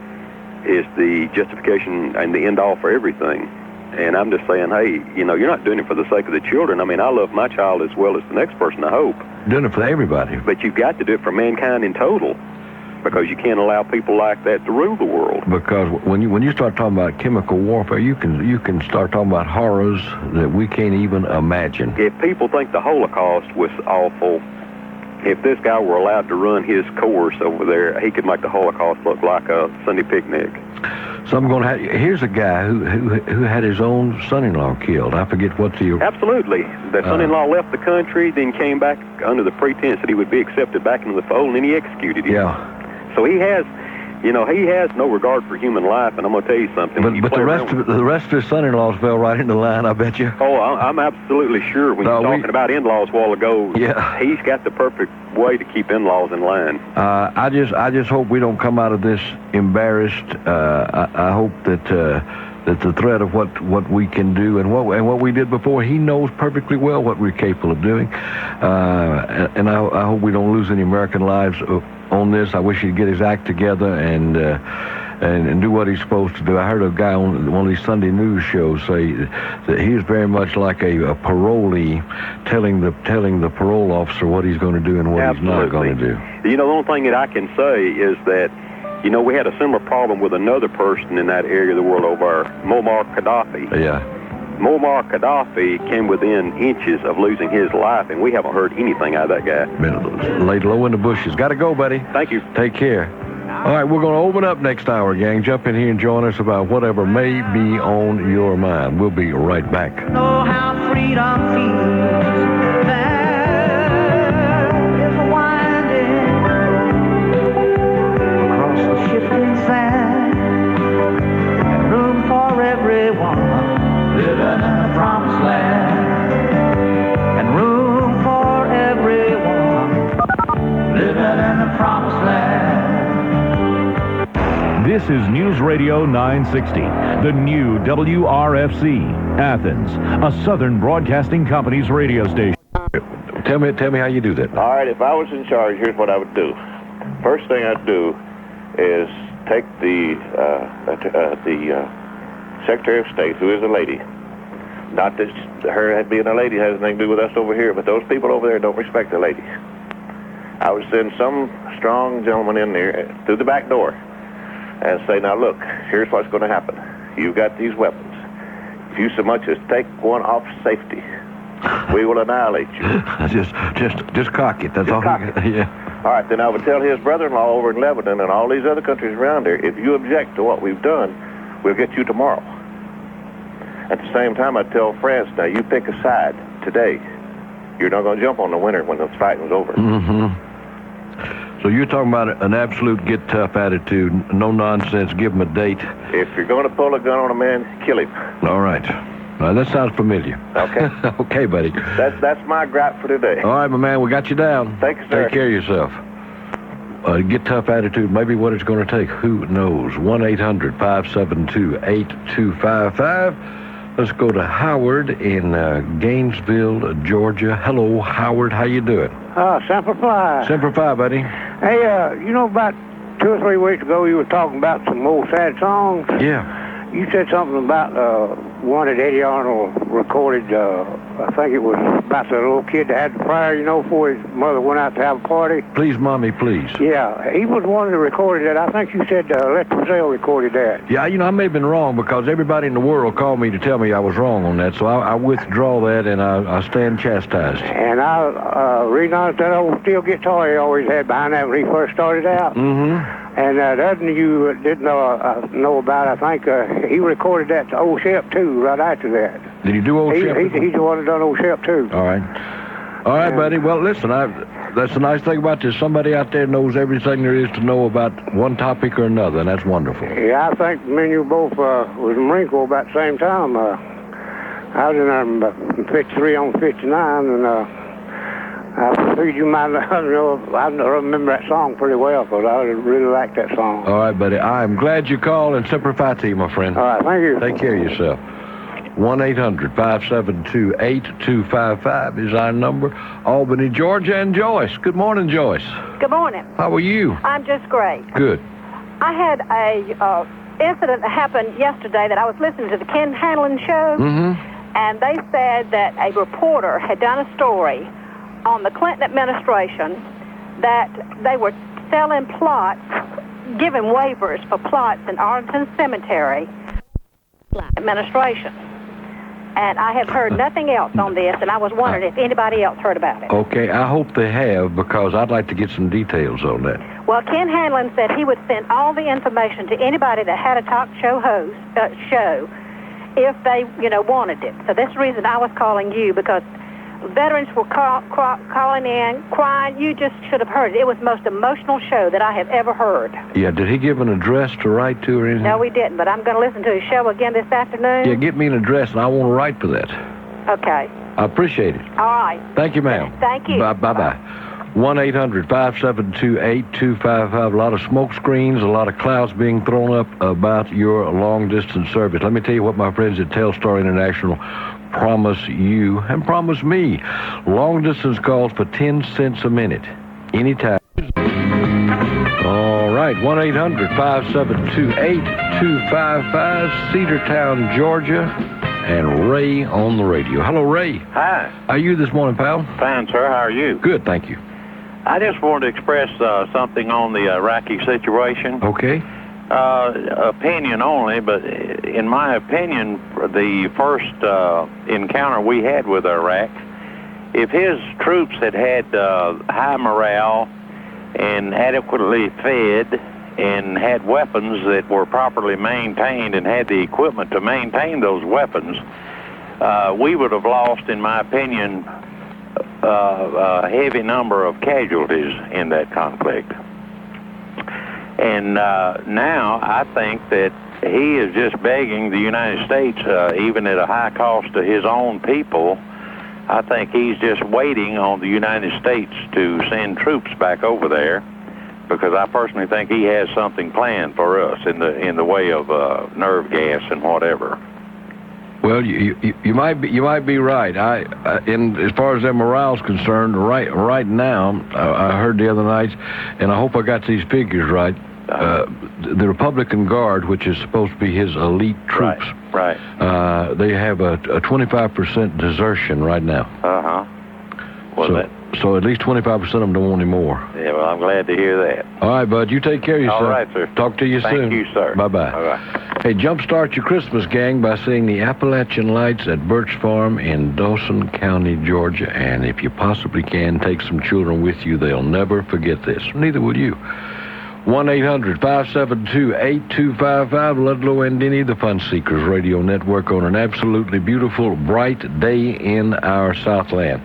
is the justification and the end all for everything. And I'm just saying, hey, you're not doing it for the sake of the children. I mean, I love my child as well as the next person, I hope. Doing it for everybody. But you've got to do it for mankind in total, because you can't allow people like that to rule the world. Because when you start talking about chemical warfare, you can start talking about horrors that we can't even imagine. If people think the Holocaust was awful, if this guy were allowed to run his course over there, he could make the Holocaust look like a Sunday picnic. So I'm going to have... Here's a guy who had his own son-in-law killed. I forget what the... Absolutely. The son-in-law left the country, then came back under the pretense that he would be accepted back into the fold, and then he executed him. Yeah. So he has no regard for human life, and I'm going to tell you something. But the rest of his son-in-laws fell right into line, I bet you. Oh, I'm absolutely sure. When you're talking about in-laws a while ago, he's got the perfect way to keep in-laws in line. I just hope we don't come out of this embarrassed. I hope that the threat of what we can do and what we did before, he knows perfectly well what we're capable of doing. And I hope we don't lose any American lives on this. I wish he'd get his act together and do what he's supposed to do. I heard a guy on one of these Sunday news shows say that he's very much like a parolee telling the parole officer what he's going to do and what he's not going to do. The only thing that I can say is that, we had a similar problem with another person in that area of the world over, Muammar Gaddafi. Yeah. Muammar Gaddafi came within inches of losing his life, and we haven't heard anything out of that guy. Laid low in the bushes. Got to go, buddy. Thank you. Take care. All right, we're going to open up next hour, gang. Jump in here and join us about whatever may be on your mind. We'll be right back. Know how freedom feels. There is a winding across the shifting sand, and room for everyone living in the promised land, and room for everyone living in the promised land. This is News Radio 960, the new WRFC Athens, a Southern Broadcasting Company's radio station. Tell me how you do that. All right, if I was in charge, here's what I would do. First thing I'd do is take the Secretary of State, who is a lady. Not that her being a lady has anything to do with us over here, but those people over there don't respect the lady. I would send some strong gentleman in there through the back door and say, now look, here's what's going to happen. You've got these weapons. If you so much as take one off safety, we will annihilate you. Just cock it. That's all. Yeah. All right, then I would tell his brother-in-law over in Lebanon and all these other countries around there, if you object to what we've done, we'll get you tomorrow. At the same time, I'd tell France, now you pick a side today. You're not going to jump on the winner when the fighting's over. Mm-hmm. So you're talking about an absolute get-tough attitude, no nonsense, give him a date. If you're going to pull a gun on a man, kill him. All right. That sounds familiar. Okay. Okay, buddy. That's my gripe for today. All right, my man, we got you down. Thank you, sir. Take care of yourself. Get-tough attitude, maybe what it's going to take, who knows? 1-800-572-8255. Let's go to Howard in Gainesville, Georgia. Hello, Howard. How you doing? Semper Fi. Semper Fi, buddy. Hey, you know, about 2 or 3 weeks ago, you were talking about some old sad songs. Yeah. You said something about one that Eddie Arnold recorded. I think it was about the little kid that had the fire, you know, before his mother went out to have a party. Please, Mommy, please. Yeah, he was one that recorded that. I think you said Les Pricilla recorded that. Yeah, you know, I may have been wrong because everybody in the world called me to tell me I was wrong on that, so I withdraw that and I stand chastised. And I reading on that old steel guitar he always had behind that when he first started out. Mm-hmm. And the other you didn't know about, I think he recorded that to Old Shep, too, right after that. Did he do Old Shep? He's the one that done Old Shep, too. All right, buddy. Well, listen, that's the nice thing about this. Somebody out there knows everything there is to know about one topic or another, and that's wonderful. Yeah, I think me and you both was in Marine Corps about the same time. I was in there from 53 on 59, and I figured you might know. I remember that song pretty well because I really like that song. All right, buddy. I'm glad you called and Semper Fi to you, my friend. All right, thank you. Take care of yourself. 1-800-572-8255 is our number. Albany, Georgia, and Joyce. Good morning, Joyce. Good morning. How are you? I'm just great. Good. I had a incident that happened yesterday that I was listening to the Ken Hanlon show, and they said that a reporter had done a story on the Clinton administration that they were selling plots, giving waivers for plots in Arlington Cemetery administration. And I have heard nothing else on this, and I was wondering if anybody else heard about it. Okay, I hope they have, because I'd like to get some details on that. Well, Ken Hanlon said he would send all the information to anybody that had a talk show show if they, wanted it. So that's the reason I was calling you, because veterans were calling in, crying. You just should have heard it. It was the most emotional show that I have ever heard. Yeah, did he give an address to write to or anything? No, he didn't, but I'm going to listen to his show again this afternoon. Yeah, get me an address, and I want to write for that. Okay. I appreciate it. All right. Thank you, ma'am. Thank you. Bye-bye. 1-800-572-8255. A lot of smoke screens, a lot of clouds being thrown up about your long-distance service. Let me tell you what my friends at Telstar International promise you and promise me. Long-distance calls for 10 cents a minute. Anytime. All right, 1-800-572-8255, Cedartown, Georgia, and Ray on the radio. Hello, Ray. Hi. How are you this morning, pal? Fine, sir. How are you? Good, thank you. I just wanted to express something on the Iraqi situation. Okay. Opinion only, but in my opinion, the first encounter we had with Iraq, if his troops had high morale and adequately fed and had weapons that were properly maintained and had the equipment to maintain those weapons, we would have lost, in my opinion, a heavy number of casualties in that conflict. And now I think that he is just begging the United States, even at a high cost to his own people. I think he's just waiting on the United States to send troops back over there, because I personally think he has something planned for us in the way of nerve gas and whatever. Well, you might be right. As far as their morale's concerned, right now, I heard the other night, and I hope I got these figures right. The Republican Guard, which is supposed to be his elite troops, right. They have a 25% desertion right now. So at least 25% of them don't want any more. Yeah, well, I'm glad to hear that. All right, bud. You take care of yourself. All right, sir. Talk to you soon. Thank you, sir. Bye-bye. Bye-bye. Hey, jumpstart your Christmas, gang, by seeing the Appalachian Lights at Birch Farm in Dawson County, Georgia. And if you possibly can, take some children with you. They'll never forget this. Neither will you. 1-800-572-8255, Ludlow and Denny, the Fun Seekers Radio Network, on an absolutely beautiful, bright day in our Southland.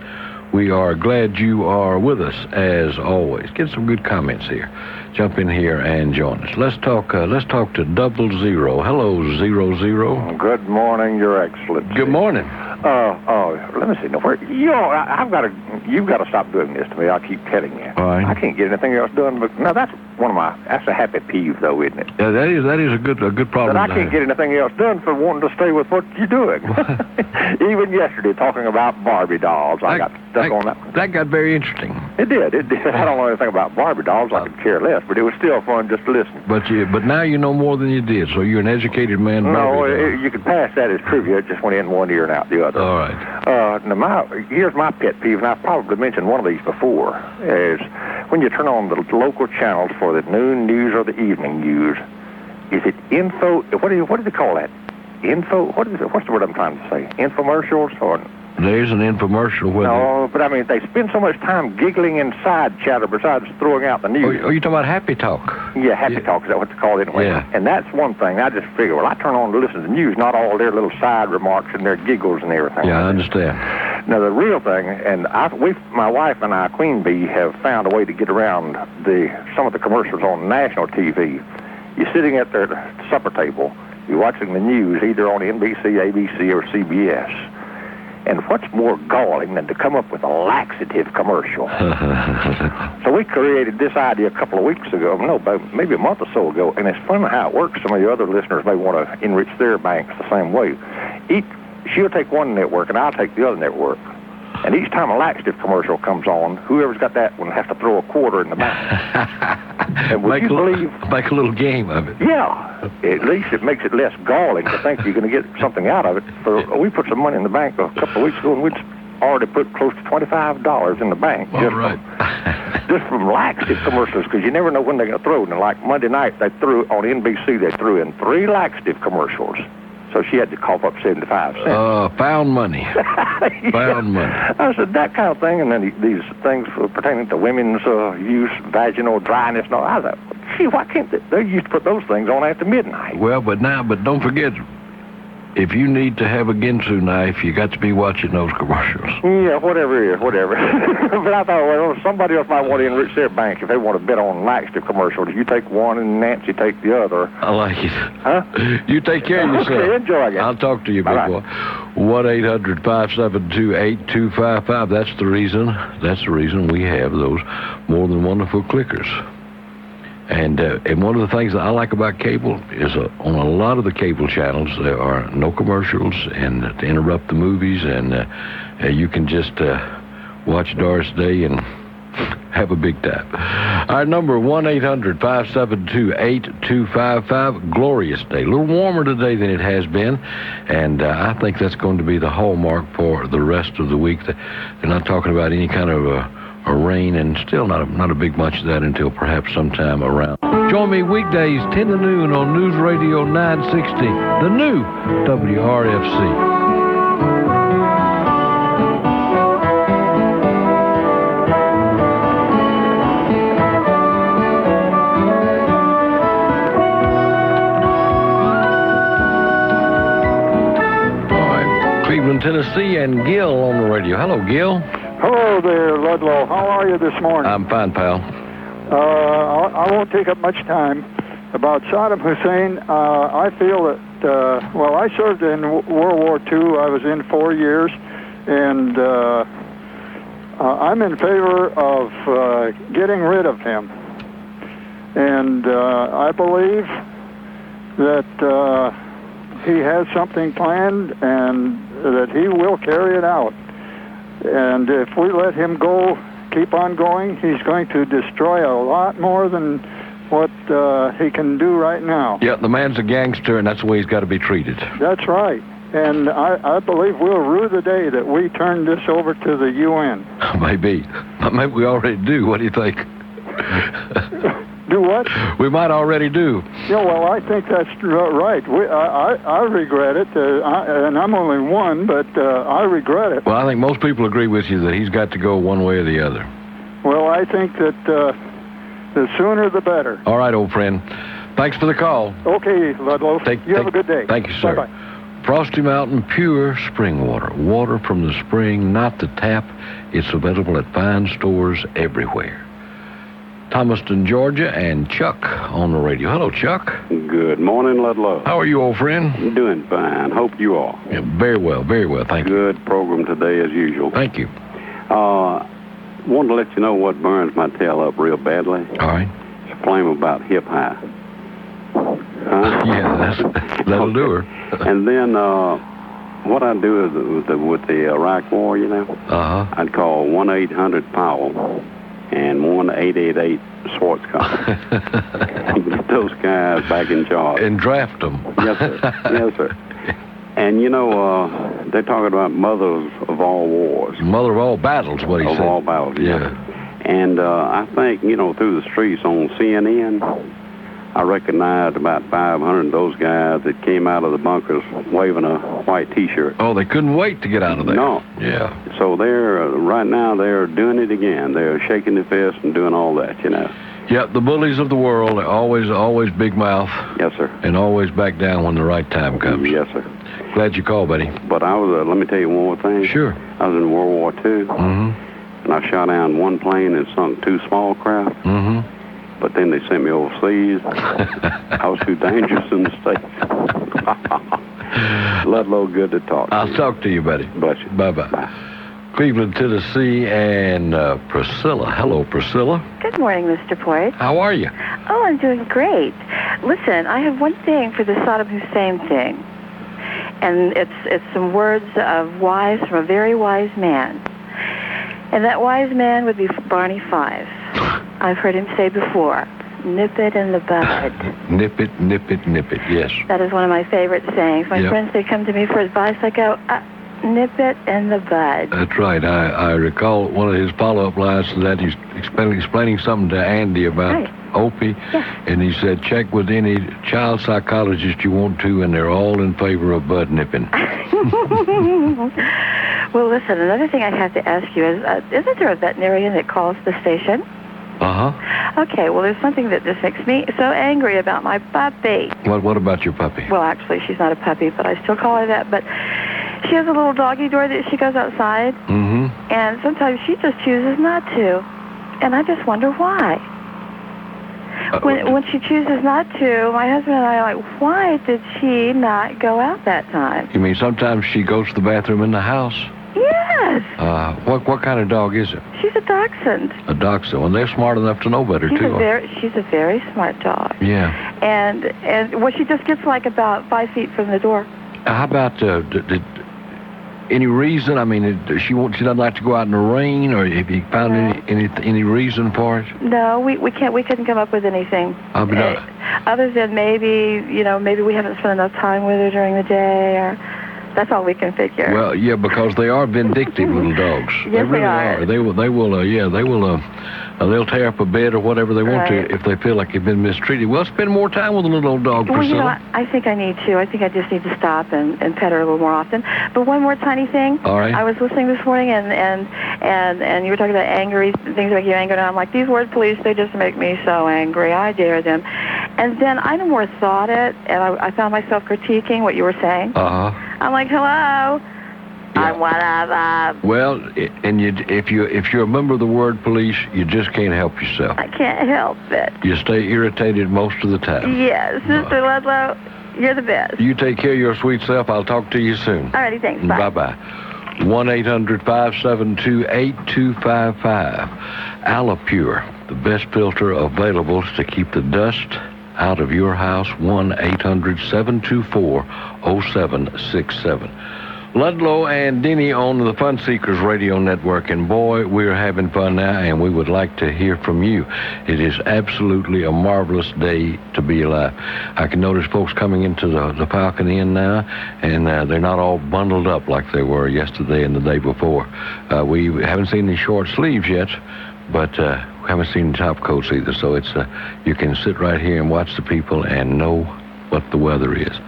We are glad you are with us, as always. Get some good comments here. Jump in here and join us. Let's talk to 00. Hello, 00. Good morning, Your Excellency. Good morning. Let me see. Now, you've got to stop doing this to me. I'll keep telling you. All right. I can't get anything else done. But now that's a happy peeve, though, isn't it? Yeah, that is a good problem. But I can't get anything else done for wanting to stay with what you're doing. Even yesterday, talking about Barbie dolls, I got stuck on that. That got very interesting. It did. I don't know anything about Barbie dolls. I could care less, but it was still fun just to listen. But now you know more than you did, so you're an educated man. No, you could pass that as trivia. It just went in one ear and out the other. All right. Now, here's my pet peeve, and I've probably mentioned one of these before, is when you turn on the local channels for the noon news or the evening news, is it info? What do they call that? Info? What's the word I'm trying to say? Infomercials or? There's an infomercial with No, but I mean, they spend so much time giggling and side chatter besides throwing out the news. Oh, you talking about Happy Talk? Yeah, Happy Talk, is that what they call it anyway? Yeah. And that's one thing. I just figure, well, I turn on to listen to the news, not all their little side remarks and their giggles and everything. Yeah, I understand. Now, the real thing, and my wife and I, Queen Bee, have found a way to get around some of the commercials on national TV. You're sitting at their supper table, you're watching the news either on NBC, ABC, or CBS. And what's more galling than to come up with a laxative commercial? So we created this idea a couple of weeks ago, maybe a month or so ago, and it's funny how it works. Some of your other listeners may want to enrich their banks the same way. She'll take one network, and I'll take the other network. And each time a laxative commercial comes on, whoever's got that one has to throw a quarter in the bank. And would you believe... Make a little game of it. Yeah. At least it makes it less galling to think you're going to get something out of it. We put some money in the bank a couple of weeks ago, and we'd already put close to $25 in the bank. Just from laxative commercials, because you never know when they're going to throw. And like Monday night, on NBC, they threw in 3 laxative commercials. So she had to cough up 75 cents. Found money. Found money. I said, that kind of thing, and then these things pertaining to women's use, vaginal dryness and all. I thought, gee, why can't they used to put those things on after midnight? Well, but don't forget, if you need to have a Ginsu knife, you got to be watching those commercials. Yeah, whatever. But I thought, well, somebody else might want to enrich their bank if they want to bet on laxative commercials. You take one and Nancy take the other. I like it. Huh? You take care of yourself. Okay, enjoy it. I'll talk to you, big boy. 1-800-572-8255. That's the reason we have those more than wonderful clickers. And one of the things that I like about cable is on a lot of the cable channels, there are no commercials and to interrupt the movies, and you can just watch Doris Day and have a big time. Our number, 1-800-572-8255. Glorious day. A little warmer today than it has been, and I think that's going to be the hallmark for the rest of the week. They're not talking about any kind of a rain, and still not a big much of that until perhaps sometime around. Join me weekdays 10 to noon on News Radio 960, the new WRFC. Cleveland, Tennessee, and Gil on the radio. Hello, Gil. Hello there, Ludlow. How are you this morning? I'm fine, pal. I won't take up much time. About Saddam Hussein, I feel that, I served in World War II. I was in 4 years, and I'm in favor of getting rid of him. And I believe that he has something planned and that he will carry it out. And if we let him keep on going, he's going to destroy a lot more than what he can do right now. Yeah, the man's a gangster, and that's the way he's got to be treated. That's right. And I believe we'll rue the day that we turn this over to the UN. Maybe. Maybe we already do. What do you think? Do what? We might already do. Yeah, well, I think that's right. I regret it, and I'm only one, but I regret it. Well, I think most people agree with you that he's got to go one way or the other. Well, I think that the sooner the better. All right, old friend. Thanks for the call. Okay, Ludlow. You have a good day. Thank you, sir. Bye-bye. Frosty Mountain pure spring water. Water from the spring, not the tap. It's available at fine stores everywhere. Thomaston, Georgia, and Chuck on the radio. Hello, Chuck. Good morning, Ludlow. How are you, old friend? Doing fine. Hope you are. Yeah, very well, thank you. Good program today, as usual. Thank you. Wanted to let you know what burns my tail up real badly. All right. It's a flame about hip high. Huh? Yeah, that'll do her. And then what I do is with the Iraq War, you know, I'd call 1-800-POWEL and 1-888-Schwarzkopf. Get those guys back in charge. And draft them. Yes, sir. Yes, sir. And, you know, they're talking about mothers of all wars. Mother of all battles, what he said. Of all battles, yeah. And I think, you know, through the streets on CNN, I recognized about 500 of those guys that came out of the bunkers waving a white T-shirt. Oh, they couldn't wait to get out of there. No. Yeah. So right now, they're doing it again. They're shaking their fists and doing all that, you know. Yep, the bullies of the world are always big mouth. Yes, sir. And always back down when the right time comes. Yes, sir. Glad you called, buddy. But I was, let me tell you one more thing. Sure. I was in World War II. Mm-hmm. And I shot down one plane and sunk 2 small craft. Mm-hmm. But then they sent me overseas. I was too dangerous in the States. Ludlow, good to talk to I'll you. talk to you, buddy. Bless you. Bye-bye. Bye. Cleveland, Tennessee, and Pricilla. Hello, Pricilla. Good morning, Mr. Porch. How are you? Oh, I'm doing great. Listen, I have one thing for the Saddam Hussein thing. And it's some words of wise from a very wise man. And that wise man would be Barney Fife. I've heard him say before, nip it in the bud. Nip it, nip it, nip it, yes. That is one of my favorite sayings. My friends, they come to me for advice. I go, nip it in the bud. That's right. I recall one of his follow-up lines to that. He's explaining something to Andy about Opie, and he said, check with any child psychologist you want to, and they're all in favor of bud nipping. Well, listen, another thing I have to ask you is, isn't there a veterinarian that calls the station? Uh-huh. Okay, well, there's something that just makes me so angry about my puppy. What about your puppy? Well, actually, she's not a puppy, but I still call her that. But she has a little doggy door that she goes outside, and sometimes she just chooses not to. And I just wonder why. When she chooses not to, my husband and I are like, why did she not go out that time? You mean sometimes she goes to the bathroom in the house? Yes. What kind of dog is it? She's a dachshund. A dachshund. Well, they're smart enough to know better, too. She's a very smart dog. Yeah. And well, she just gets like about 5 feet from the door. How about any reason? I mean, she doesn't like to go out in the rain, or have you found any reason for it? No, we couldn't come up with anything. Other than maybe we haven't spent enough time with her during the day, or that's all we can figure. Well, yeah, because they are vindictive little dogs. Yes, they really are. They'll tear up a bed or whatever they want to if they feel like they've been mistreated. Well, spend more time with a little old dog, Priscilla. Well, I think I need to. I think I just need to stop and pet her a little more often. But one more tiny thing. All right. I was listening this morning, and you were talking about angry things that make you angry, and I'm like, these word police, they just make me so angry. I dare them. And then I no more thought it, and I found myself critiquing what you were saying. I'm like, hello. I'm one of them. Well, and if you're a member of the word police, you just can't help yourself. I can't help it. You stay irritated most of the time. Yes, Mr. Ludlow, you're the best. You take care of your sweet self. I'll talk to you soon. All righty, thanks. Bye. Bye-bye. 1-800-572-8255. Alapure, the best filter available to keep the dust out of your house. 1-800-724-0767. Ludlow and Denny on the Fun Seekers Radio Network, and boy, we're having fun now, and we would like to hear from you. It is absolutely a marvelous day to be alive. I can notice folks coming into the Falcon Inn now, and they're not all bundled up like they were yesterday and the day before. We haven't seen any short sleeves yet, but we haven't seen top coats either, so it's you can sit right here and watch the people and know what the weather is.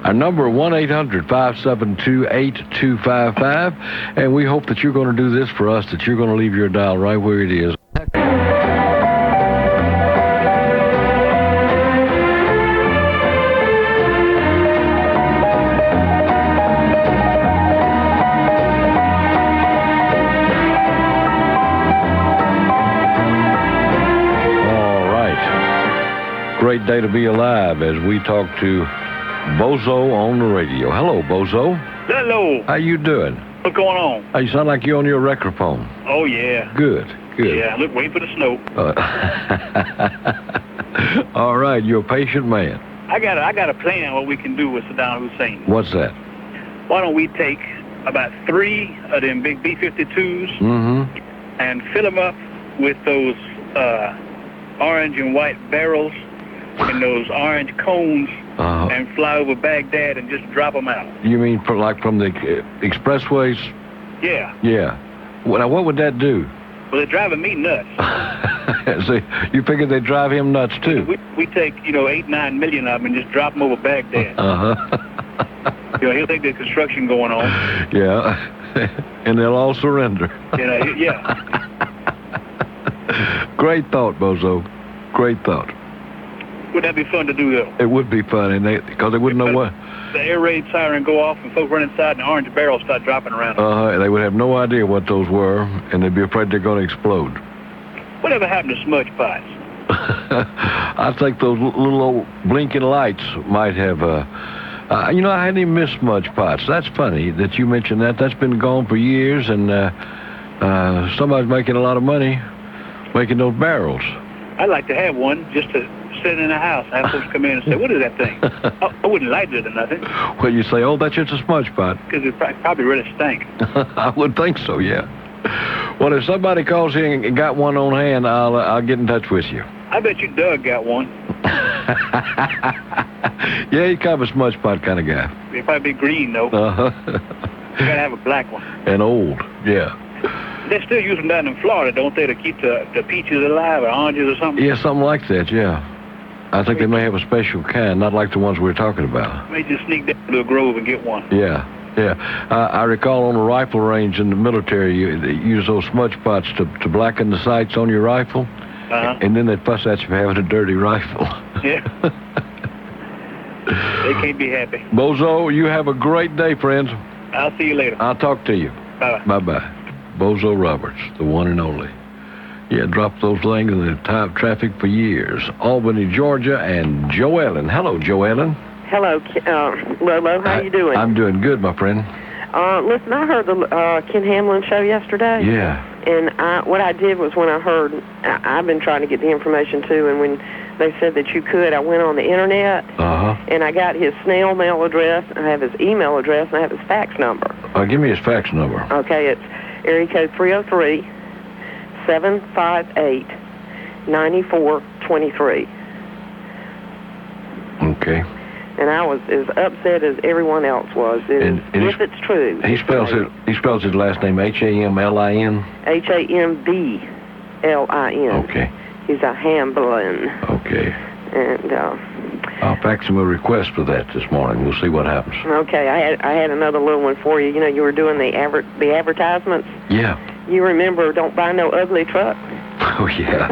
Our number, 1-800-572-8255, and we hope that you're going to do this for us, that you're going to leave your dial right where it is. Great day to be alive as we talk to Bozo on the radio. Hello, Bozo. Hello. How you doing? What's going on? Hey, you sound like you're on your recrophone. Oh, yeah. Good. Yeah, look, wait for the snow. All right, you're a patient man. I got a plan what we can do with Saddam Hussein. What's that? Why don't we take about 3 of them big B-52s and fill them up with those orange and white barrels and those orange cones and fly over Baghdad and just drop them out. You mean from the expressways? Yeah. Yeah. Well, now, what would that do? Well, they're driving me nuts. So you figure they drive him nuts, too? We take, 8, 9 million of them and just drop them over Baghdad. He'll think there's construction going on. Yeah. And they'll all surrender. Yeah. Great thought, Bozo. Great thought. Would that be fun to do, though? It would be fun, because they wouldn't know what. The air raid siren go off and folks run inside and the orange barrels start dropping around. They would have no idea what those were, and they'd be afraid they're going to explode. Whatever happened to smudge pots? I think those little old blinking lights might have, I hadn't even missed smudge pots. That's funny that you mentioned that. That's been gone for years, and somebody's making a lot of money making those barrels. I'd like to have one just to sit in the house and have folks come in and say, what is that thing? I wouldn't light it or nothing. Well, you say, oh, that's just a smudge pot. Because it probably really stank. I would think so, yeah. Well, if somebody calls in and got one on hand, I'll get in touch with you. I bet you Doug got one. Yeah, he's kind of a smudge pot kind of guy. It'd probably be green, though. You gotta have a black one. And old, yeah. They still use them down in Florida, don't they, to keep the peaches alive or oranges or something? Yeah, something like that, yeah. I think they may have a special kind, not like the ones we're talking about. Maybe just sneak down to a grove and get one. Yeah. I recall on a rifle range in the military, they use those smudge pots to blacken the sights on your rifle. And then they'd fuss at you for having a dirty rifle. Yeah. They can't be happy. Bozo, you have a great day, friends. I'll see you later. I'll talk to you. Bye-bye. Bye-bye. Bozo Roberts, the one and only. Yeah, dropped those things in the traffic for years. Albany, Georgia, and Joellen. Hello, Joellen. Hello, Lolo. How you doing? I'm doing good, my friend. Listen, I heard the Ken Hamlin show yesterday. Yeah. And what I did was when I heard, I've been trying to get the information too, and when they said that you could, I went on the internet, and I got his snail mail address, I have his email address, and I have his fax number. Give me his fax number. Okay, it's area code 303-758-9423. Okay. And I was as upset as everyone else was. If it's true. He spells his last name Hamlin. Hamblin. Okay. He's a Hamblin. Okay. And I'll fax him a request for that this morning. We'll see what happens. Okay, I had another little one for you. You were doing the advertisements. Yeah. You remember "Don't Buy No Ugly Truck"? Oh yeah.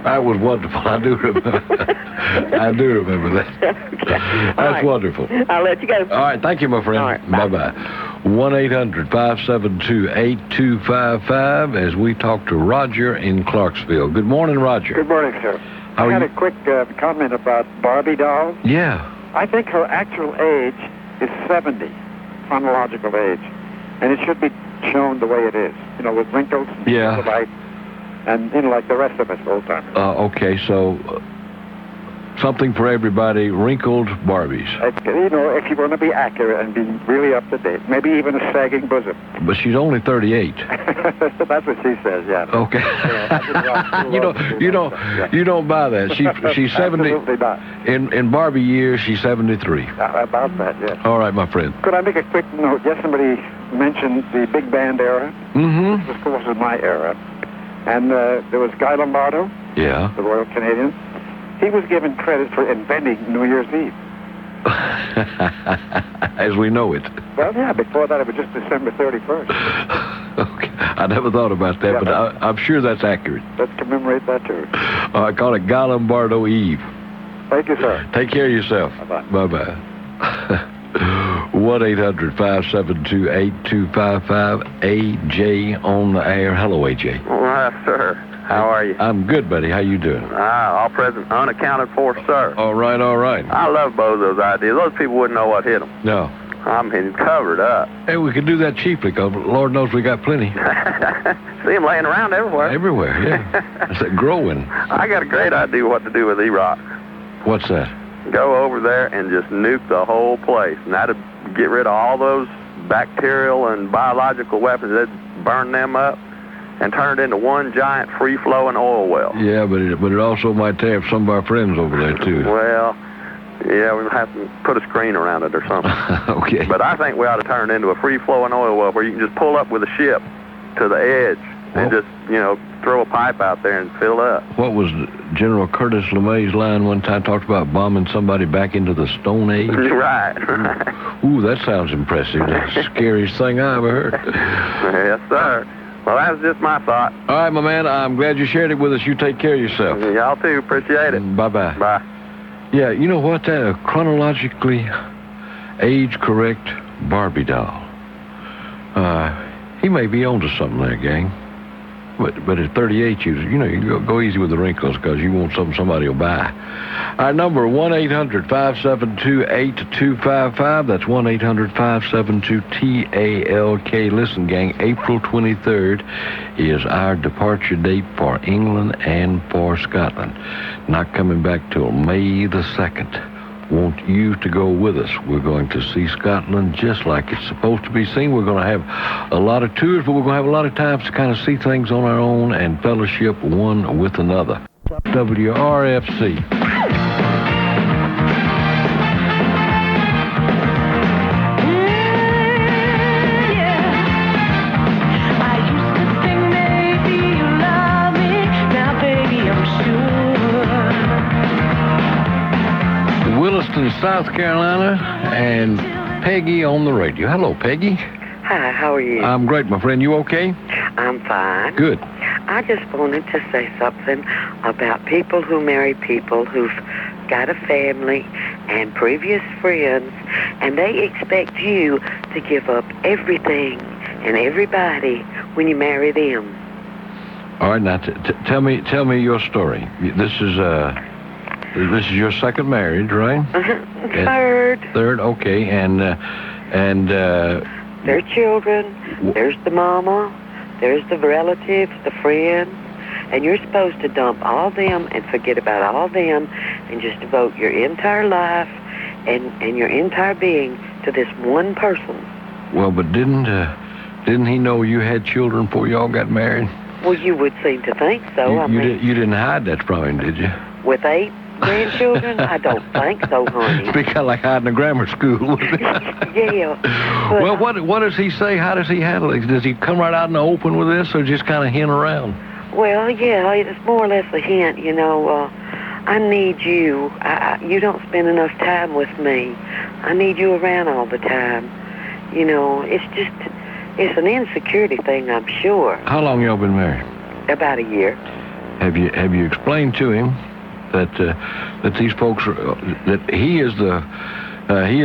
That was wonderful. I do remember that. Okay. That's wonderful. I'll let you go. All right. Thank you, my friend. All right, bye. Bye-bye. 1-800-572-8255 as we talk to Roger in Clarksville. Good morning, Roger. Good morning, sir. I had a quick comment about Barbie doll. Yeah. I think her actual age is 70, chronological age. And it should be shown the way it is, with wrinkles and light, and, like the rest of us old timers. Okay, so something for everybody, wrinkled Barbies. If you want to be accurate and be really up to date, maybe even a sagging bosom. But she's only 38. That's what she says, yeah. Okay. You don't buy that. She's 70. Absolutely not. In Barbie years, she's 73. About that, yeah. All right, my friend. Could I make a quick note? Yes, somebody mentioned the big band era. Mm-hmm. This, of course, is my era. And there was Guy Lombardo. Yeah. The Royal Canadian. He was given credit for inventing New Year's Eve. As we know it. Well, yeah, before that it was just December 31st. Okay. I never thought about that, but I'm sure that's accurate. Let's commemorate that too. I call it Guy Lombardo Eve. Thank you, sir. Take care of yourself. Bye-bye. Bye-bye. 1-800-572-8255. AJ on the air. Hello, AJ. Well, sir. How are you? I'm good, buddy. How you doing? All present, unaccounted for, sir. All right, all right. I love Bozo's ideas. Those people wouldn't know what hit them. No. I'm hitting covered up. Hey, we could do that cheaply, because Lord knows we got plenty. See them laying around everywhere. Everywhere, yeah. It's growing. I got a great idea what to do with E-Rock. What's that? Go over there and just nuke the whole place. And that'd get rid of all those bacterial and biological weapons. That'd burn them up and turn it into one giant free-flowing oil well. Yeah, but it also might tear up some of our friends over there, too. Well, yeah, we'll have to put a screen around it or something. Okay. But I think we ought to turn it into a free-flowing oil well where you can just pull up with a ship to the edge and just, throw a pipe out there and fill up. What was General Curtis LeMay's line one time talked about bombing somebody back into the Stone Age? Right. Ooh, that sounds impressive. That's the scariest thing I ever heard. Yes, sir. Well, that was just my thought. All right, my man. I'm glad you shared it with us. You take care of yourself. Y'all too. Appreciate it. Bye-bye. Bye. Yeah, you know what? That chronologically age-correct Barbie doll. He may be onto something there, gang. But at 38, you go easy with the wrinkles, because you want something somebody will buy. Our number, 1-800-572-8255. That's 1-800-572-TALK. Listen, gang, April 23rd is our departure date for England and for Scotland. Not coming back till May the 2nd. Want you to go with us. We're going to see Scotland just like it's supposed to be seen. We're going to have a lot of tours, but we're going to have a lot of times to kind of see things on our own and fellowship one with another. WRFC. Williston, South Carolina, and Peggy on the radio. Hello, Peggy. Hi, how are you? I'm great, my friend. You okay? I'm fine. Good. I just wanted to say something about people who marry people who've got a family and previous friends, and they expect you to give up everything and everybody when you marry them. All right, now tell me your story. This is your second marriage, right? Third, okay, and their children. There's the mama. There's the relatives, the friends, and you're supposed to dump all them and forget about all them and just devote your entire life and your entire being to this one person. Well, but didn't he know you had children before y'all got married? Well, you would seem to think so. You didn't hide that from him, did you? With 8 grandchildren? I don't think so, honey. It'd be kind of like hiding in grammar school, wouldn't it? Yeah. Well, what does he say? How does he handle it? Does he come right out in the open with this, or just kind of hint around? Well, yeah, it's more or less a hint, I need you. You don't spend enough time with me. I need you around all the time. It's an insecurity thing, I'm sure. How long y'all been married? About a year. Have you explained to him that these folks that he is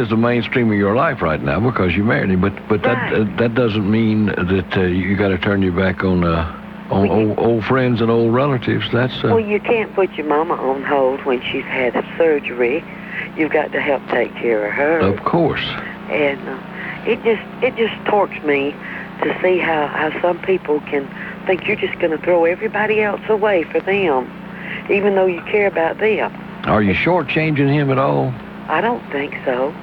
the mainstream of your life right now because you married him, but right. that doesn't mean that you got to turn your back on old friends and old relatives. Well, you can't put your mama on hold when she's had a surgery. You've got to help take care of her. Of course. And it just tortures me to see how some people can think you're just going to throw everybody else away for them, even though you care about them. Are you shortchanging him at all? I don't think so.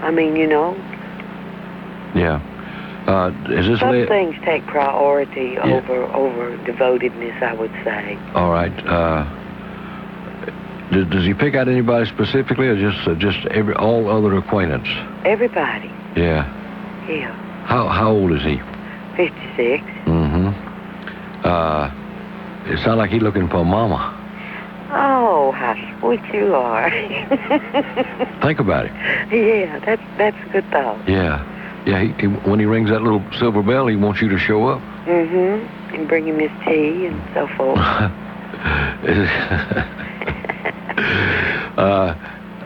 I mean, Yeah. Some things take priority over devotedness, I would say. All right. Does he pick out anybody specifically, or just all other acquaintance? Everybody. Yeah. Yeah. How old is he? 56. Mm-hmm. It sounds like he's looking for a mama. Oh, how sweet you are. Think about it. Yeah, that's a good thought. Yeah. Yeah, when he rings that little silver bell, he wants you to show up. Mm-hmm. And bring him his tea and so forth.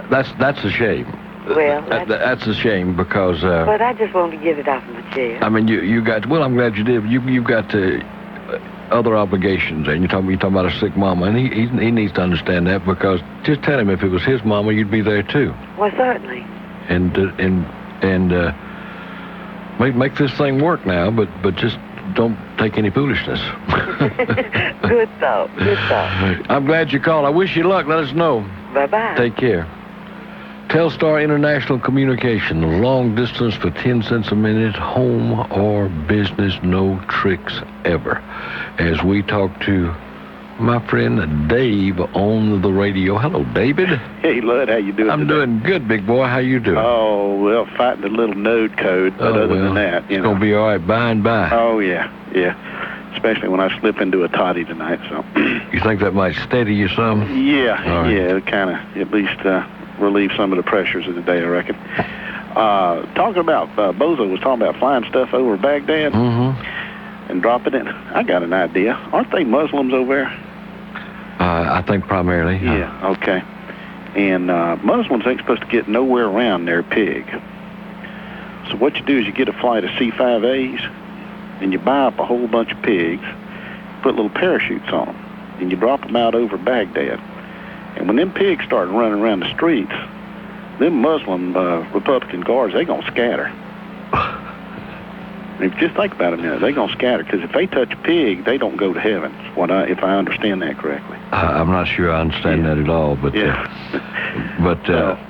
That's a shame. Well, that's a shame because. But I just wanted to get it off my chest. I mean, you got. Well, I'm glad you did. You've got other obligations, and you're talking about a sick mama, and he needs to understand that because just tell him if it was his mama, you'd be there too. Well, certainly. And make this thing work now, but just don't take any foolishness. Good thought. I'm glad you called. I wish you luck. Let us know. Bye-bye. Take care. Telstar International Communication, long distance for 10 cents a minute, home or business, no tricks ever. As we talk to my friend Dave on the radio. Hello, David. Hey, Lud, how you doing I'm today? doing good, big boy. How you doing? Oh, well, fighting a little node code, but other than that, it's going to be all right by and by. Oh, yeah. Especially when I slip into a toddy tonight, so. You think that might steady you some? Yeah, it'll kind of at least relieve some of the pressures of the day, I reckon. Talking about, Bozo was talking about flying stuff over Baghdad and dropping it. I got an idea. Aren't they Muslims over there? I think primarily. Yeah, okay. And Muslims ain't supposed to get nowhere around their pig. So what you do is you get a flight of C-5As, and you buy up a whole bunch of pigs, put little parachutes on them, and you drop them out over Baghdad. And when them pigs start running around the streets, them Muslim Republican guards, they gonna scatter. If just think about it now, they gonna scatter, because if they touch a pig, they don't go to heaven, if I understand that correctly. I'm not sure I understand that at all, but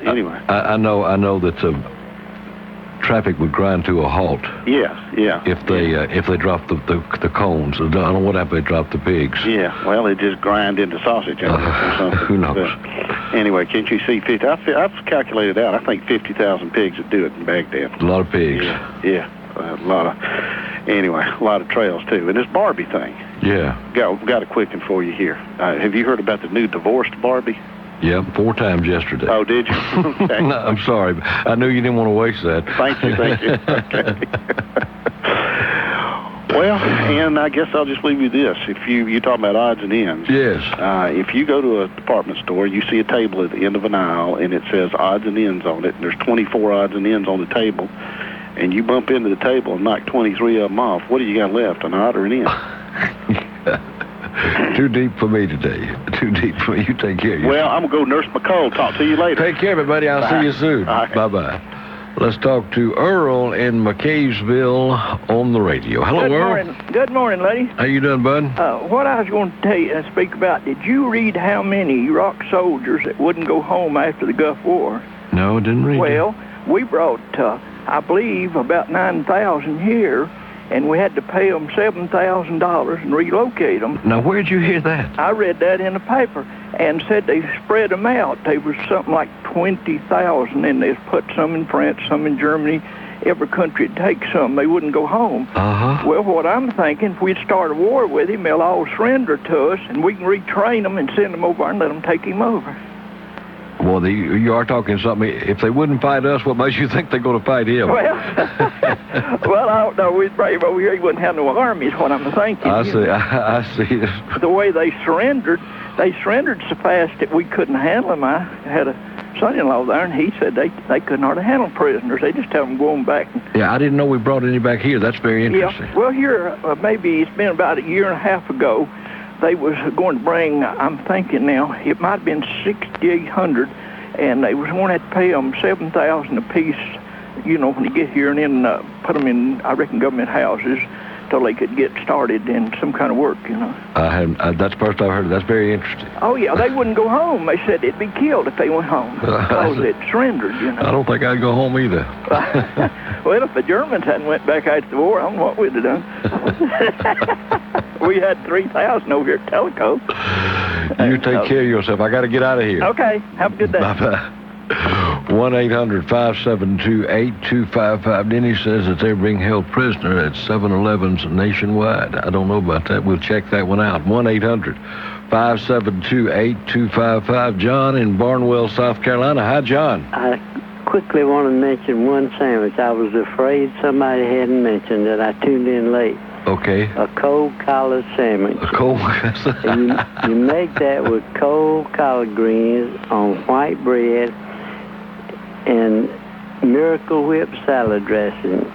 anyway, I know that traffic would grind to a halt. Yeah. If they drop the cones, I don't know what happened. They drop the pigs. Yeah, well, it just grind into sausage. Or something. Who knows? But anyway, can't you see 50? I've calculated out. I think 50,000 pigs would do it in Baghdad. A lot of pigs. Yeah. A lot of trails too, and this Barbie thing. Yeah. Got a quick one for you here. Have you heard about the new divorced Barbie? Yeah, 4 times yesterday. Oh, did you? Okay. No, I'm sorry. I knew you didn't want to waste that. Thank you. Okay. Well, and I guess I'll just leave you this. If you're talking about odds and ends. Yes. If you go to a department store, you see a table at the end of an aisle, and it says odds and ends on it, and there's 24 odds and ends on the table, and you bump into the table and knock 23 of them off, what do you got left, an odd or an end? Too deep for me today. Too deep for me. You take care of yourself. Well, I'm going to go nurse my cold. Talk to you later. Take care, everybody. I'll see you soon. Right. Bye-bye. Let's talk to Earl in McCaysville on the radio. Hello, Earl. Good morning, lady. How you doing, bud? What I was going to tell you and speak about, did you read how many Iraq soldiers that wouldn't go home after the Gulf War? No, I didn't read Well, we brought, I believe, about 9,000 here, and we had to pay them $7,000 and relocate them. Now, where'd you hear that? I read that in the paper and said they spread them out. They was something like 20,000, and they put some in France, some in Germany. Every country would take some. They wouldn't go home. Well, what I'm thinking, if we'd start a war with him, they'll all surrender to us, and we can retrain them and send them over and let them take him over. Well, you are talking something. If they wouldn't fight us, what makes you think they're going to fight him? Well, well, I don't know. We'd brave over here. He wouldn't have no army is what I'm thinking. I see. The way they surrendered so fast that we couldn't handle them. I had a son-in-law there, and he said they couldn't hardly handle prisoners. They just have them going back. Yeah, I didn't know we brought any back here. That's very interesting. Yeah. Well, here, maybe it's been about a year and a half ago, they was going to bring, I'm thinking now, it might have been 6,800, and they was going to have to pay them $7,000 apiece, when you get here, and then put them in, I reckon, government houses till they could get started in some kind of work, That's the first I've heard. That's very interesting. Oh, yeah, they wouldn't go home. They said they'd be killed if they went home because they'd surrendered, I don't think I'd go home either. Well, if the Germans hadn't went back after the war, I don't know what we'd have done. We had 3,000 over here at Teleco. You take care of yourself. I got to get out of here. Okay. Have a good day. Bye-bye. 1-800-572-8255. Denny says that they're being held prisoner at 7-Elevens nationwide. I don't know about that. We'll check that one out. 1-800-572-8255. John in Barnwell, South Carolina. Hi, John. I quickly want to mention one sandwich. I was afraid somebody hadn't mentioned it. I tuned in late. Okay. A cold collard sandwich. A cold you make that with cold collard greens on white bread and Miracle Whip salad dressing.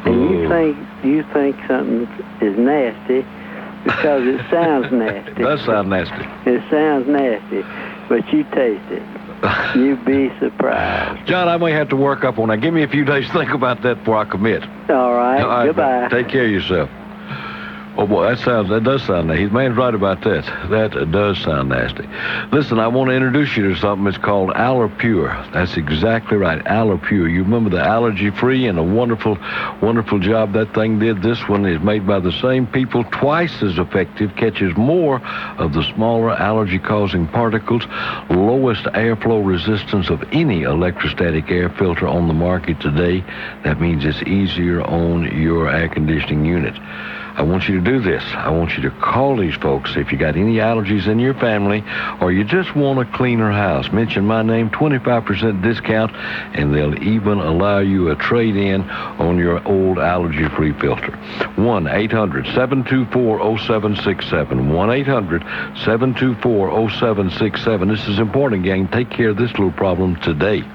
And you think something is nasty because it sounds nasty. It does sound nasty. It sounds nasty, but you taste it. You'd be surprised. John, I may have to work up on that. Give me a few days to think about that before I commit. All right. Goodbye. Take care of yourself. Oh, boy, that does sound nasty. Man's right about that. That does sound nasty. Listen, I want to introduce you to something. It's called Allerpure. That's exactly right, Allerpure. You remember the allergy-free and a wonderful, wonderful job that thing did. This one is made by the same people, twice as effective, catches more of the smaller allergy-causing particles, lowest airflow resistance of any electrostatic air filter on the market today. That means it's easier on your air conditioning unit. I want you to do this. I want you to call these folks if you got any allergies in your family or you just want a cleaner house. Mention my name, 25% discount, and they'll even allow you a trade-in on your old allergy-free filter. 1-800-724-0767. 1-800-724-0767. This is important, gang. Take care of this little problem today.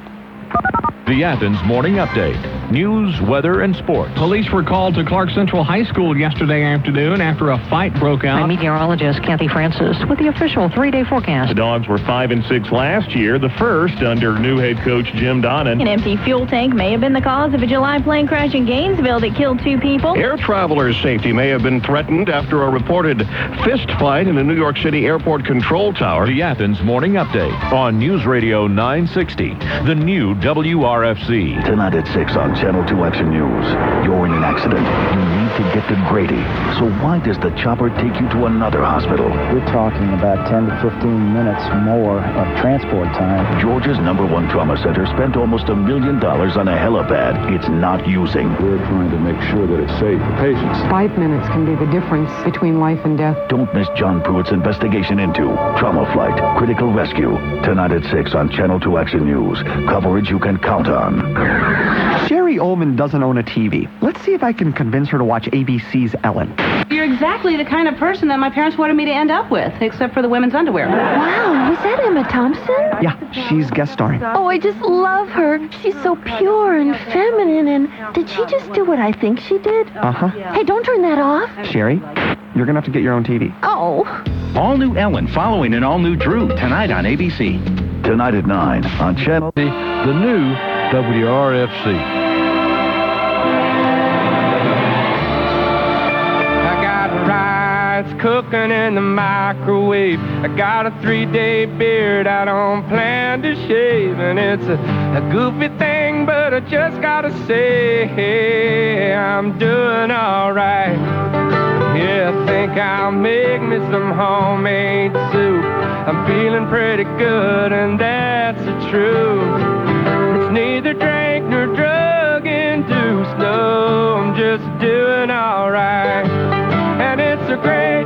The Athens Morning Update. News, weather, and sports. Police were called to Clark Central High School yesterday afternoon after a fight broke out. I'm meteorologist Kathy Francis with the official 3-day forecast. The Dogs were 5-6 last year, the first under new head coach Jim Donnan. An empty fuel tank may have been the cause of a July plane crash in Gainesville that killed 2 people. Air travelers' safety may have been threatened after a reported fist fight in a New York City airport control tower. The Athens Morning Update on News Radio 960, the new WRFC. Tonight at 6 on Channel 2 Action News. You're in an accident. You need to get to Grady. So why does the chopper take you to another hospital? We're talking about 10 to 15 minutes more of transport time. Georgia's #1 trauma center spent almost $1 million on a helipad it's not using. We're trying to make sure that it's safe for patients. 5 minutes can be the difference between life and death. Don't miss John Pruitt's investigation into Trauma Flight, Critical Rescue. Tonight at 6 on Channel 2 Action News. Coverage you can count on. Sherry Ullman doesn't own a TV. Let's see if I can convince her to watch ABC's Ellen. You're exactly the kind of person that my parents wanted me to end up with, except for the women's underwear. Wow, was that Emma Thompson? Yeah, she's guest starring. Oh, I just love her. She's so pure and feminine, and did she just do what I think she did? Uh-huh. Hey, don't turn that off. Sherry, you're gonna have to get your own TV. Oh. All new Ellen following an all new Drew tonight on ABC. Tonight at 9 on Channel the new WRFC. I got rice cooking in the microwave. I got a 3-day beard I don't plan to shave. And it's a goofy thing, but I just gotta say, hey, I'm doing alright. Yeah, I think I'll make me some homemade soup. I'm feeling pretty good, and that's the truth. It's neither drink nor drug induced. No, I'm just doing alright. And it's a great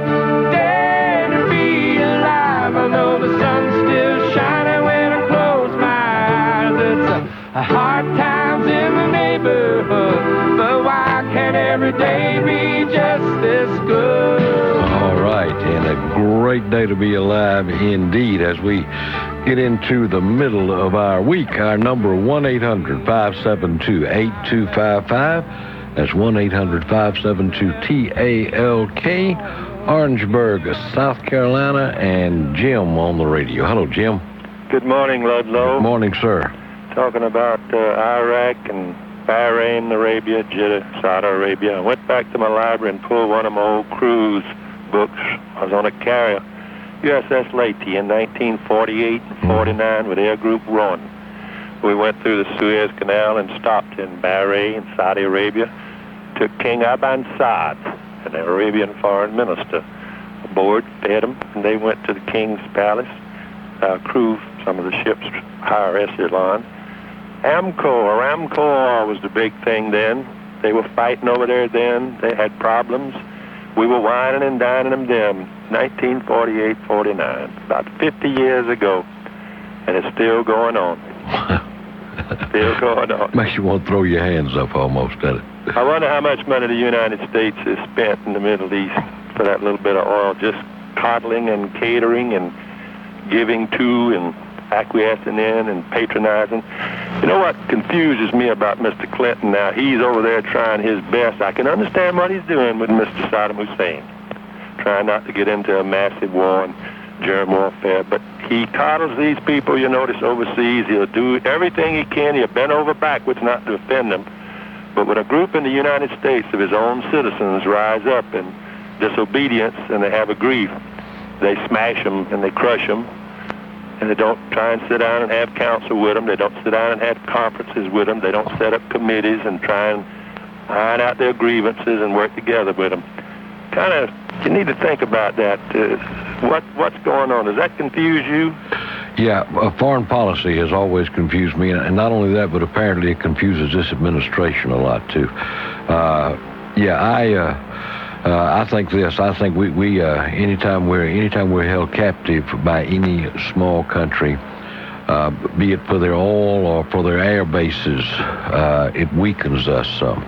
day to be alive. I know the sun's still shining when I close my eyes. It's a hard times in the neighborhood, but why can't every day be just this good? All right, and a great day to be alive indeed as we get into the middle of our week. Our number 1-800-572-8255. That's 1-800-572-TALK. Orangeburg, South Carolina, and Jim on the radio. Hello, Jim. Good morning, Ludlow. Good morning, sir. Talking about Iraq and Bahrain, Arabia, Jeddah, Saudi Arabia. I went back to my library and pulled one of my old cruise books. I was on a carrier, USS Leyte, in 1948 and 49 with Air Group 1. We went through the Suez Canal and stopped in Bahrain, Saudi Arabia. Took King Ibn Saud, an Arabian foreign minister, aboard, fed them, and they went to the king's palace. Crew some of the ships, higher echelon. Aramco was the big thing then. They were fighting over there then. They had problems. We were whining and dining them then. 1948-49, about 50 years ago, and it's still going on. Still going on. Makes you want to throw your hands up almost, doesn't it? I wonder how much money the United States has spent in the Middle East for that little bit of oil, just coddling and catering and giving to and acquiescing in and patronizing. You know what confuses me about Mr. Clinton now? He's over there trying his best. I can understand what he's doing with Mr. Saddam Hussein, trying not to get into a massive war and germ warfare, but he coddles these people, you notice, overseas. He'll do everything he can. He'll bend over backwards not to defend them. But when a group in the United States of his own citizens rise up in disobedience and they have a grief, they smash them and they crush them, and they don't try and sit down and have counsel with them. They don't sit down and have conferences with them. They don't set up committees and try and iron out their grievances and work together with them. Kind of, you need to think about that. What's going on? Does that confuse you? Yeah, foreign policy has always confused me, and not only that, but apparently it confuses this administration a lot too. I think this. I think we anytime we're held captive by any small country, be it for their oil or for their air bases, it weakens us some.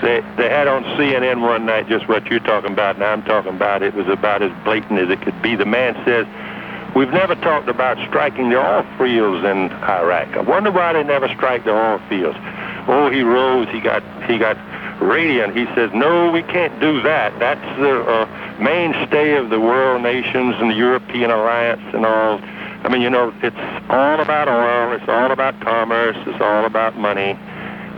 They had on CNN one night just what you're talking about, and I'm talking about. It was about as blatant as it could be. The man says, "We've never talked about striking the oil fields in Iraq. I wonder why they never strike the oil fields." Oh, he rose. He got radiant. He says, "No, we can't do that. That's the mainstay of the world nations and the European alliance and all. I mean, you know, it's all about oil. It's all about commerce. It's all about money.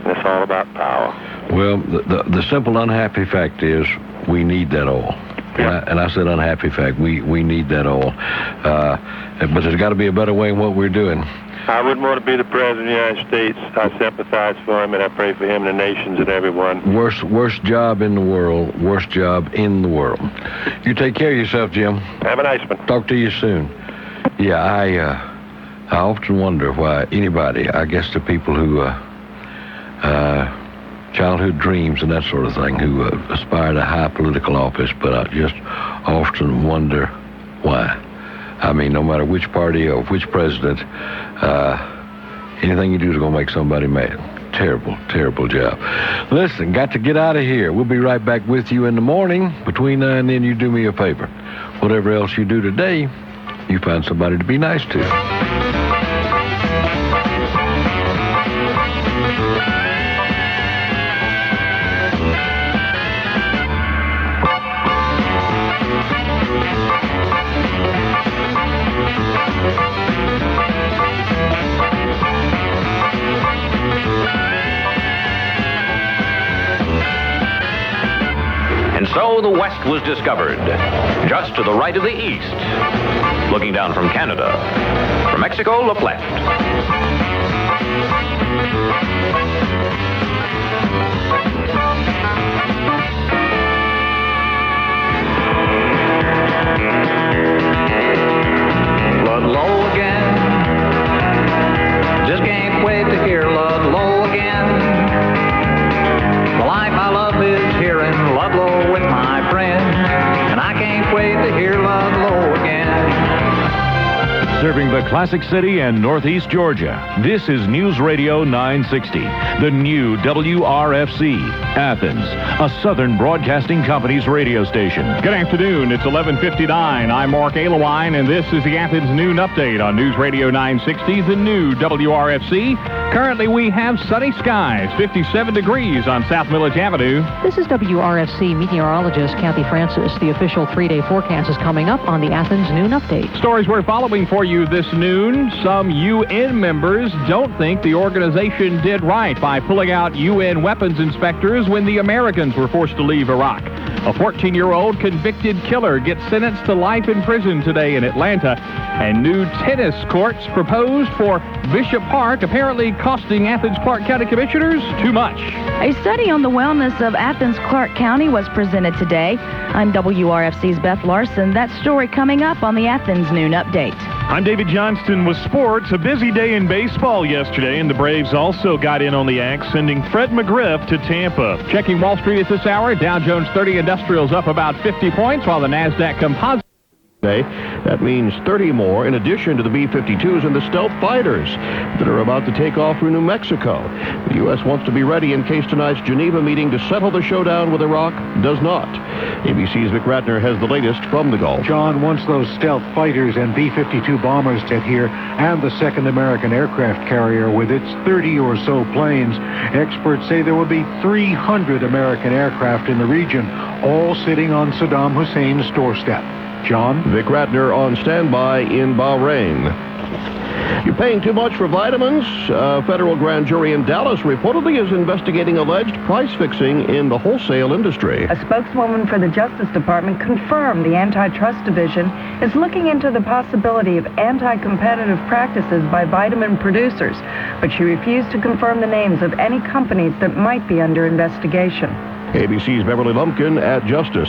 And it's all about power." Well, the simple unhappy fact is we need that oil. Yeah. And I said unhappy fact. We need that oil. But there's got to be a better way in what we're doing. I wouldn't want to be the president of the United States. I sympathize for him, and I pray for him and the nations and everyone. Worst job in the world. Worst job in the world. You take care of yourself, Jim. Have a nice one. Talk to you soon. Yeah, I often wonder why anybody, I guess the people who childhood dreams and that sort of thing, who aspire to high political office, but I just often wonder why. I mean, no matter which party or which president, anything you do is going to make somebody mad. Terrible, terrible job. Listen, got to get out of here. We'll be right back with you in the morning. Between now and then, you do me a favor. Whatever else you do today, you find somebody to be nice to. So the West was discovered, just to the right of the East. Looking down from Canada. From Mexico, look left. Ludlow again. Just can't wait to hear Ludlow again. The life I love is here in Ludlow with my friends, and I can't wait to hear Ludlow again. Serving the classic city and northeast Georgia, this is News Radio 960, the new WRFC Athens, a Southern Broadcasting Company's radio station. Good afternoon. It's 11:59. I'm Mark Alewine, and this is the Athens Noon Update on News Radio 960, the new WRFC. Currently, we have sunny skies, 57 degrees on South Milledge Avenue. This is WRFC meteorologist Kathy Francis. The official 3-day forecast is coming up on the Athens Noon Update. Stories we're following for you this noon. Some UN members don't think the organization did right by pulling out UN weapons inspectors when the Americans were forced to leave Iraq. A 14-year-old convicted killer gets sentenced to life in prison today in Atlanta. And new tennis courts proposed for Bishop Park, apparently costing Athens Clark County commissioners too much. A study on the wellness of Athens Clark County was presented today. I'm WRFC's Beth Larson. That story coming up on the Athens Noon Update. I'm David Johnston with sports. A busy day in baseball yesterday, and the Braves also got in on the act, sending Fred McGriff to Tampa. Checking Wall Street at this hour, Dow Jones 30 Industrials up about 50 points, while the NASDAQ Composite That means 30 more in addition to the B-52s and the stealth fighters that are about to take off for New Mexico. The U.S. wants to be ready in case tonight's Geneva meeting to settle the showdown with Iraq does not. ABC's Vic Ratner has the latest from the Gulf. John, once those stealth fighters and B-52 bombers get here, and the second American aircraft carrier with its 30 or so planes, experts say there will be 300 American aircraft in the region, all sitting on Saddam Hussein's doorstep. John? Vic Ratner on standby in Bahrain. You're paying too much for vitamins? A federal grand jury in Dallas reportedly is investigating alleged price fixing in the wholesale industry. A spokeswoman for the Justice Department confirmed the Antitrust Division is looking into the possibility of anti-competitive practices by vitamin producers, but she refused to confirm the names of any companies that might be under investigation. ABC's Beverly Lumpkin at Justice.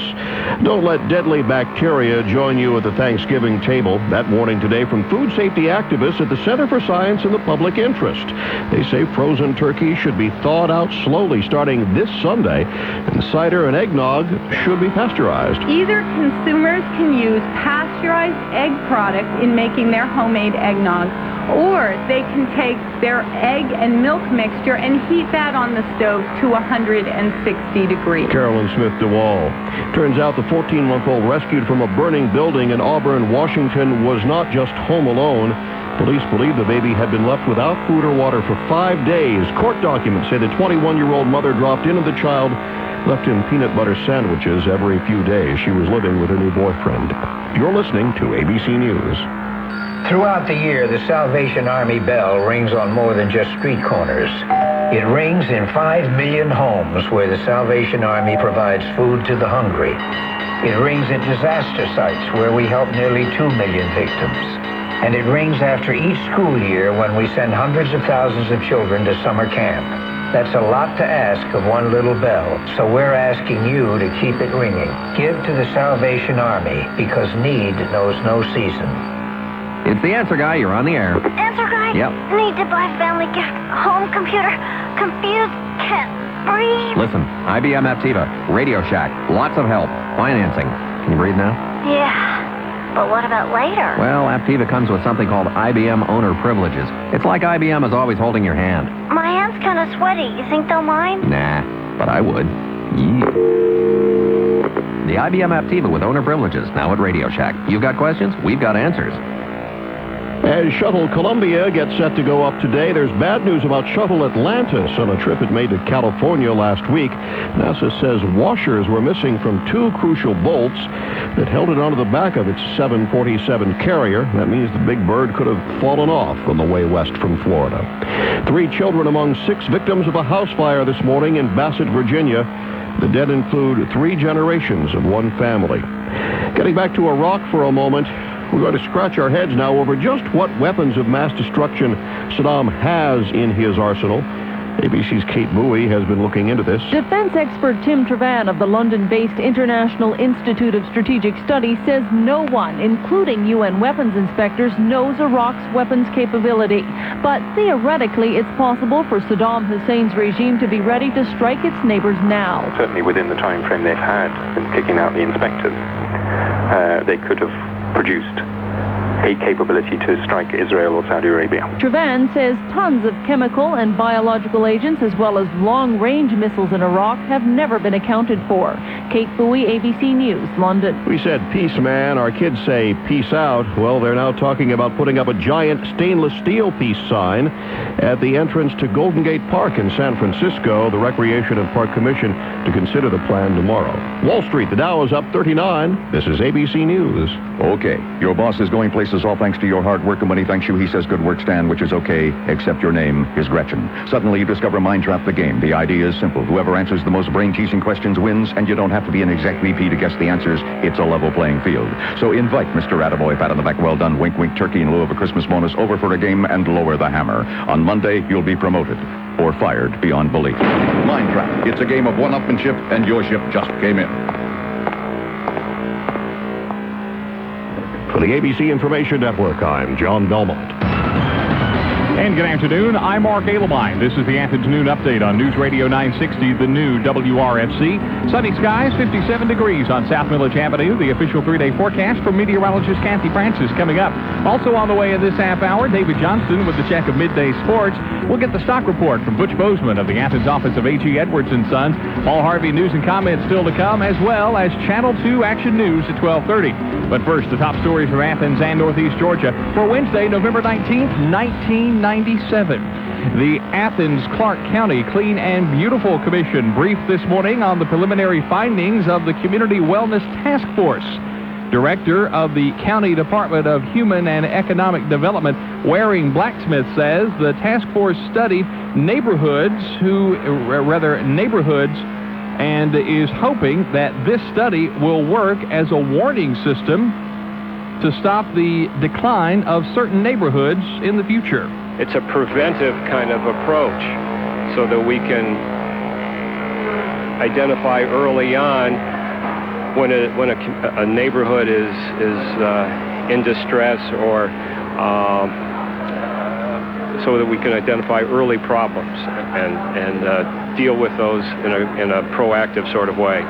Don't let deadly bacteria join you at the Thanksgiving table. That warning today from food safety activists at the Center for Science and the Public Interest. They say frozen turkey should be thawed out slowly starting this Sunday, and cider and eggnog should be pasteurized. Either consumers can use pasteurized egg products in making their homemade eggnog, or they can take their egg and milk mixture and heat that on the stove to 160 degrees. Carolyn Smith DeWall. Turns out the 14-month-old rescued from a burning building in Auburn, Washington, was not just home alone. Police believe the baby had been left without food or water for 5 days. Court documents say the 21-year-old mother dropped in, and the child left him peanut butter sandwiches every few days. She was living with her new boyfriend. You're listening to ABC News. Throughout the year, the Salvation Army bell rings on more than just street corners. It rings in 5 million homes where the Salvation Army provides food to the hungry. It rings at disaster sites where we help nearly 2 million victims. And it rings after each school year when we send hundreds of thousands of children to summer camp. That's a lot to ask of one little bell, so we're asking you to keep it ringing. Give to the Salvation Army, because need knows no season. It's the Answer Guy. You're on the air. Answer Guy? Yep. Need to buy family gift. Home computer. Confused. Can't breathe. Listen, IBM Aptiva, Radio Shack, lots of help, financing. Can you breathe now? Yeah, but what about later? Well, Aptiva comes with something called IBM Owner Privileges. It's like IBM is always holding your hand. My hand's kind of sweaty. You think they'll mind? Nah, but I would. Yeah. The IBM Aptiva with Owner Privileges, now at Radio Shack. You've got questions? We've got answers. As Shuttle Columbia gets set to go up today, there's bad news about Shuttle Atlantis on a trip it made to California last week. NASA says washers were missing from 2 crucial bolts that held it onto the back of its 747 carrier. That means the big bird could have fallen off on the way west from Florida. 3 children among 6 victims of a house fire this morning in Bassett, Virginia. The dead include 3 generations of one family. Getting back to Iraq for a moment, we're going to scratch our heads now over just what weapons of mass destruction Saddam has in his arsenal. ABC's Kate Bowie has been looking into this. Defense expert Tim Trevan of the London-based International Institute of Strategic Study says no one, including UN weapons inspectors, knows Iraq's weapons capability. But theoretically, it's possible for Saddam Hussein's regime to be ready to strike its neighbors now. Certainly within the time frame they've had in kicking out the inspectors, they could have produced a capability to strike Israel or Saudi Arabia. Trevan says tons of chemical and biological agents as well as long-range missiles in Iraq have never been accounted for. Kate Bowie, ABC News, London. We said peace, man. Our kids say peace out. Well, they're now talking about putting up a giant stainless steel peace sign at the entrance to Golden Gate Park in San Francisco. The Recreation and Park Commission to consider the plan tomorrow. Wall Street, the Dow is up 39. This is ABC News. Okay, your boss is going places all thanks to your hard work, and when he thanks you, he says, "Good work, Stan," which is okay, except your name is Gretchen. Suddenly, you discover Mind Trap the game. The idea is simple. Whoever answers the most brain-teasing questions wins, and you don't have to be an exec VP to guess the answers. It's a level playing field. So invite Mr. Attaboy, pat on the back, well done, wink, wink, turkey in lieu of a Christmas bonus, over for a game and lower the hammer. On Monday, you'll be promoted. Or fired beyond belief. Mind Trap. It's a game of one-upmanship, and your ship just came in. For the ABC Information Network, I'm John Belmont. And good afternoon, I'm Mark Alemine. This is the Athens Noon Update on News Radio 960, the new WRFC. Sunny skies, 57 degrees on South Village Avenue. The official 3-day forecast from meteorologist Kathy Francis coming up. Also on the way in this half hour, David Johnston with the check of midday sports. We'll get the stock report from Butch Bozeman of the Athens office of A.G. Edwards & Sons. Paul Harvey news and comments still to come, as well as Channel 2 Action News at 12:30. But first, the top stories from Athens and Northeast Georgia for Wednesday, November 19th, 1997. The Athens-Clark County Clean and Beautiful Commission briefed this morning on the preliminary findings of the Community Wellness Task Force. Director of the County Department of Human and Economic Development, Waring Blacksmith, says the task force studied neighborhoods and is hoping that this study will work as a warning system to stop the decline of certain neighborhoods in the future. It's a preventive kind of approach so that we can identify early on when a neighborhood is in distress, or so that we can identify early problems and deal with those in a proactive sort of way.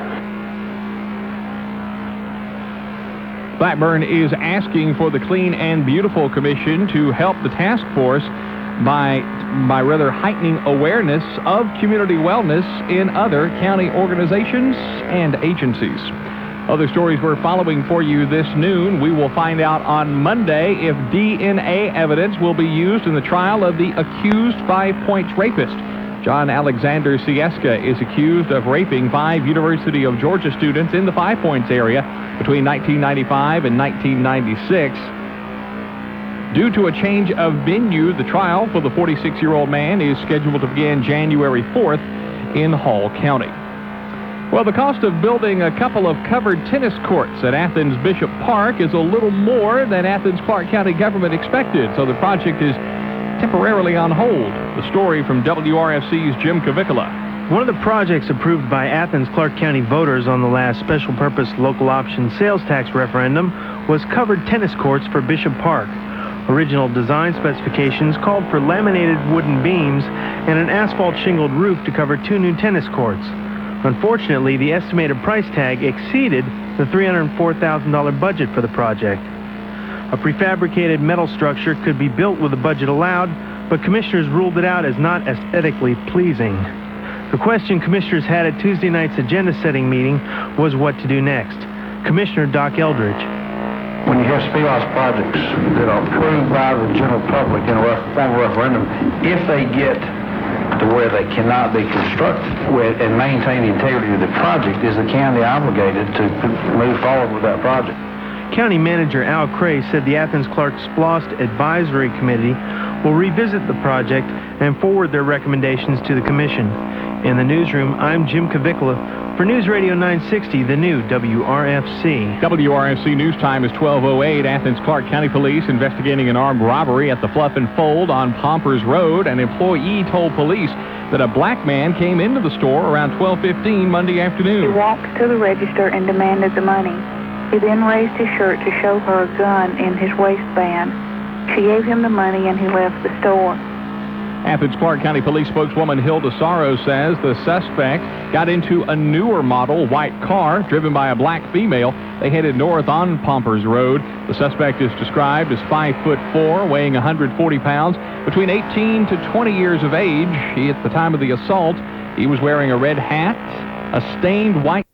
Blackburn is asking for the Clean and Beautiful Commission to help the task force by rather heightening awareness of community wellness in other county organizations and agencies. Other stories we're following for you this noon. We will find out on Monday if DNA evidence will be used in the trial of the accused Five Points rapist. John Alexander Sieska is accused of raping 5 University of Georgia students in the Five Points area between 1995 and 1996. Due to a change of venue, the trial for the 46-year-old man is scheduled to begin January 4th in Hall County. Well, the cost of building a couple of covered tennis courts at Athens Bishop Park is a little more than Athens Clark County government expected, so the project is temporarily on hold. The story from WRFC's Jim Cavicula. One of the projects approved by Athens Clark County voters on the last special purpose local option sales tax referendum was covered tennis courts for Bishop Park. Original design specifications called for laminated wooden beams and an asphalt shingled roof to cover 2 new tennis courts. Unfortunately, the estimated price tag exceeded the $304,000 budget for the project. A prefabricated metal structure could be built with the budget allowed, but commissioners ruled it out as not aesthetically pleasing. The question commissioners had at Tuesday night's agenda-setting meeting was what to do next. Commissioner Doc Eldridge. When you have SPLOST projects that are approved by the general public in a form of referendum, if they get to where they cannot be constructed and maintain the integrity of the project, is the county obligated to move forward with that project? County Manager Al Cray said the Athens-Clark SPLOST Advisory Committee will revisit the project and forward their recommendations to the Commission. In the newsroom, I'm Jim Cavicula for News Radio 960, the new WRFC. WRFC News Time is 12:08. Athens Clark County Police investigating an armed robbery at the Fluff and Fold on Pompers Road. An employee told police that a black man came into the store around 12:15 Monday afternoon. He walked to the register and demanded the money. He then raised his shirt to show her a gun in his waistband. She gave him the money and he left the store. Athens Clark County Police spokeswoman Hilda Sorrow says the suspect got into a newer model white car driven by a black female. They headed north on Pompers Road. The suspect is described as 5'4", weighing 140 pounds, between 18 to 20 years of age. At the time of the assault, he was wearing a red hat, a stained white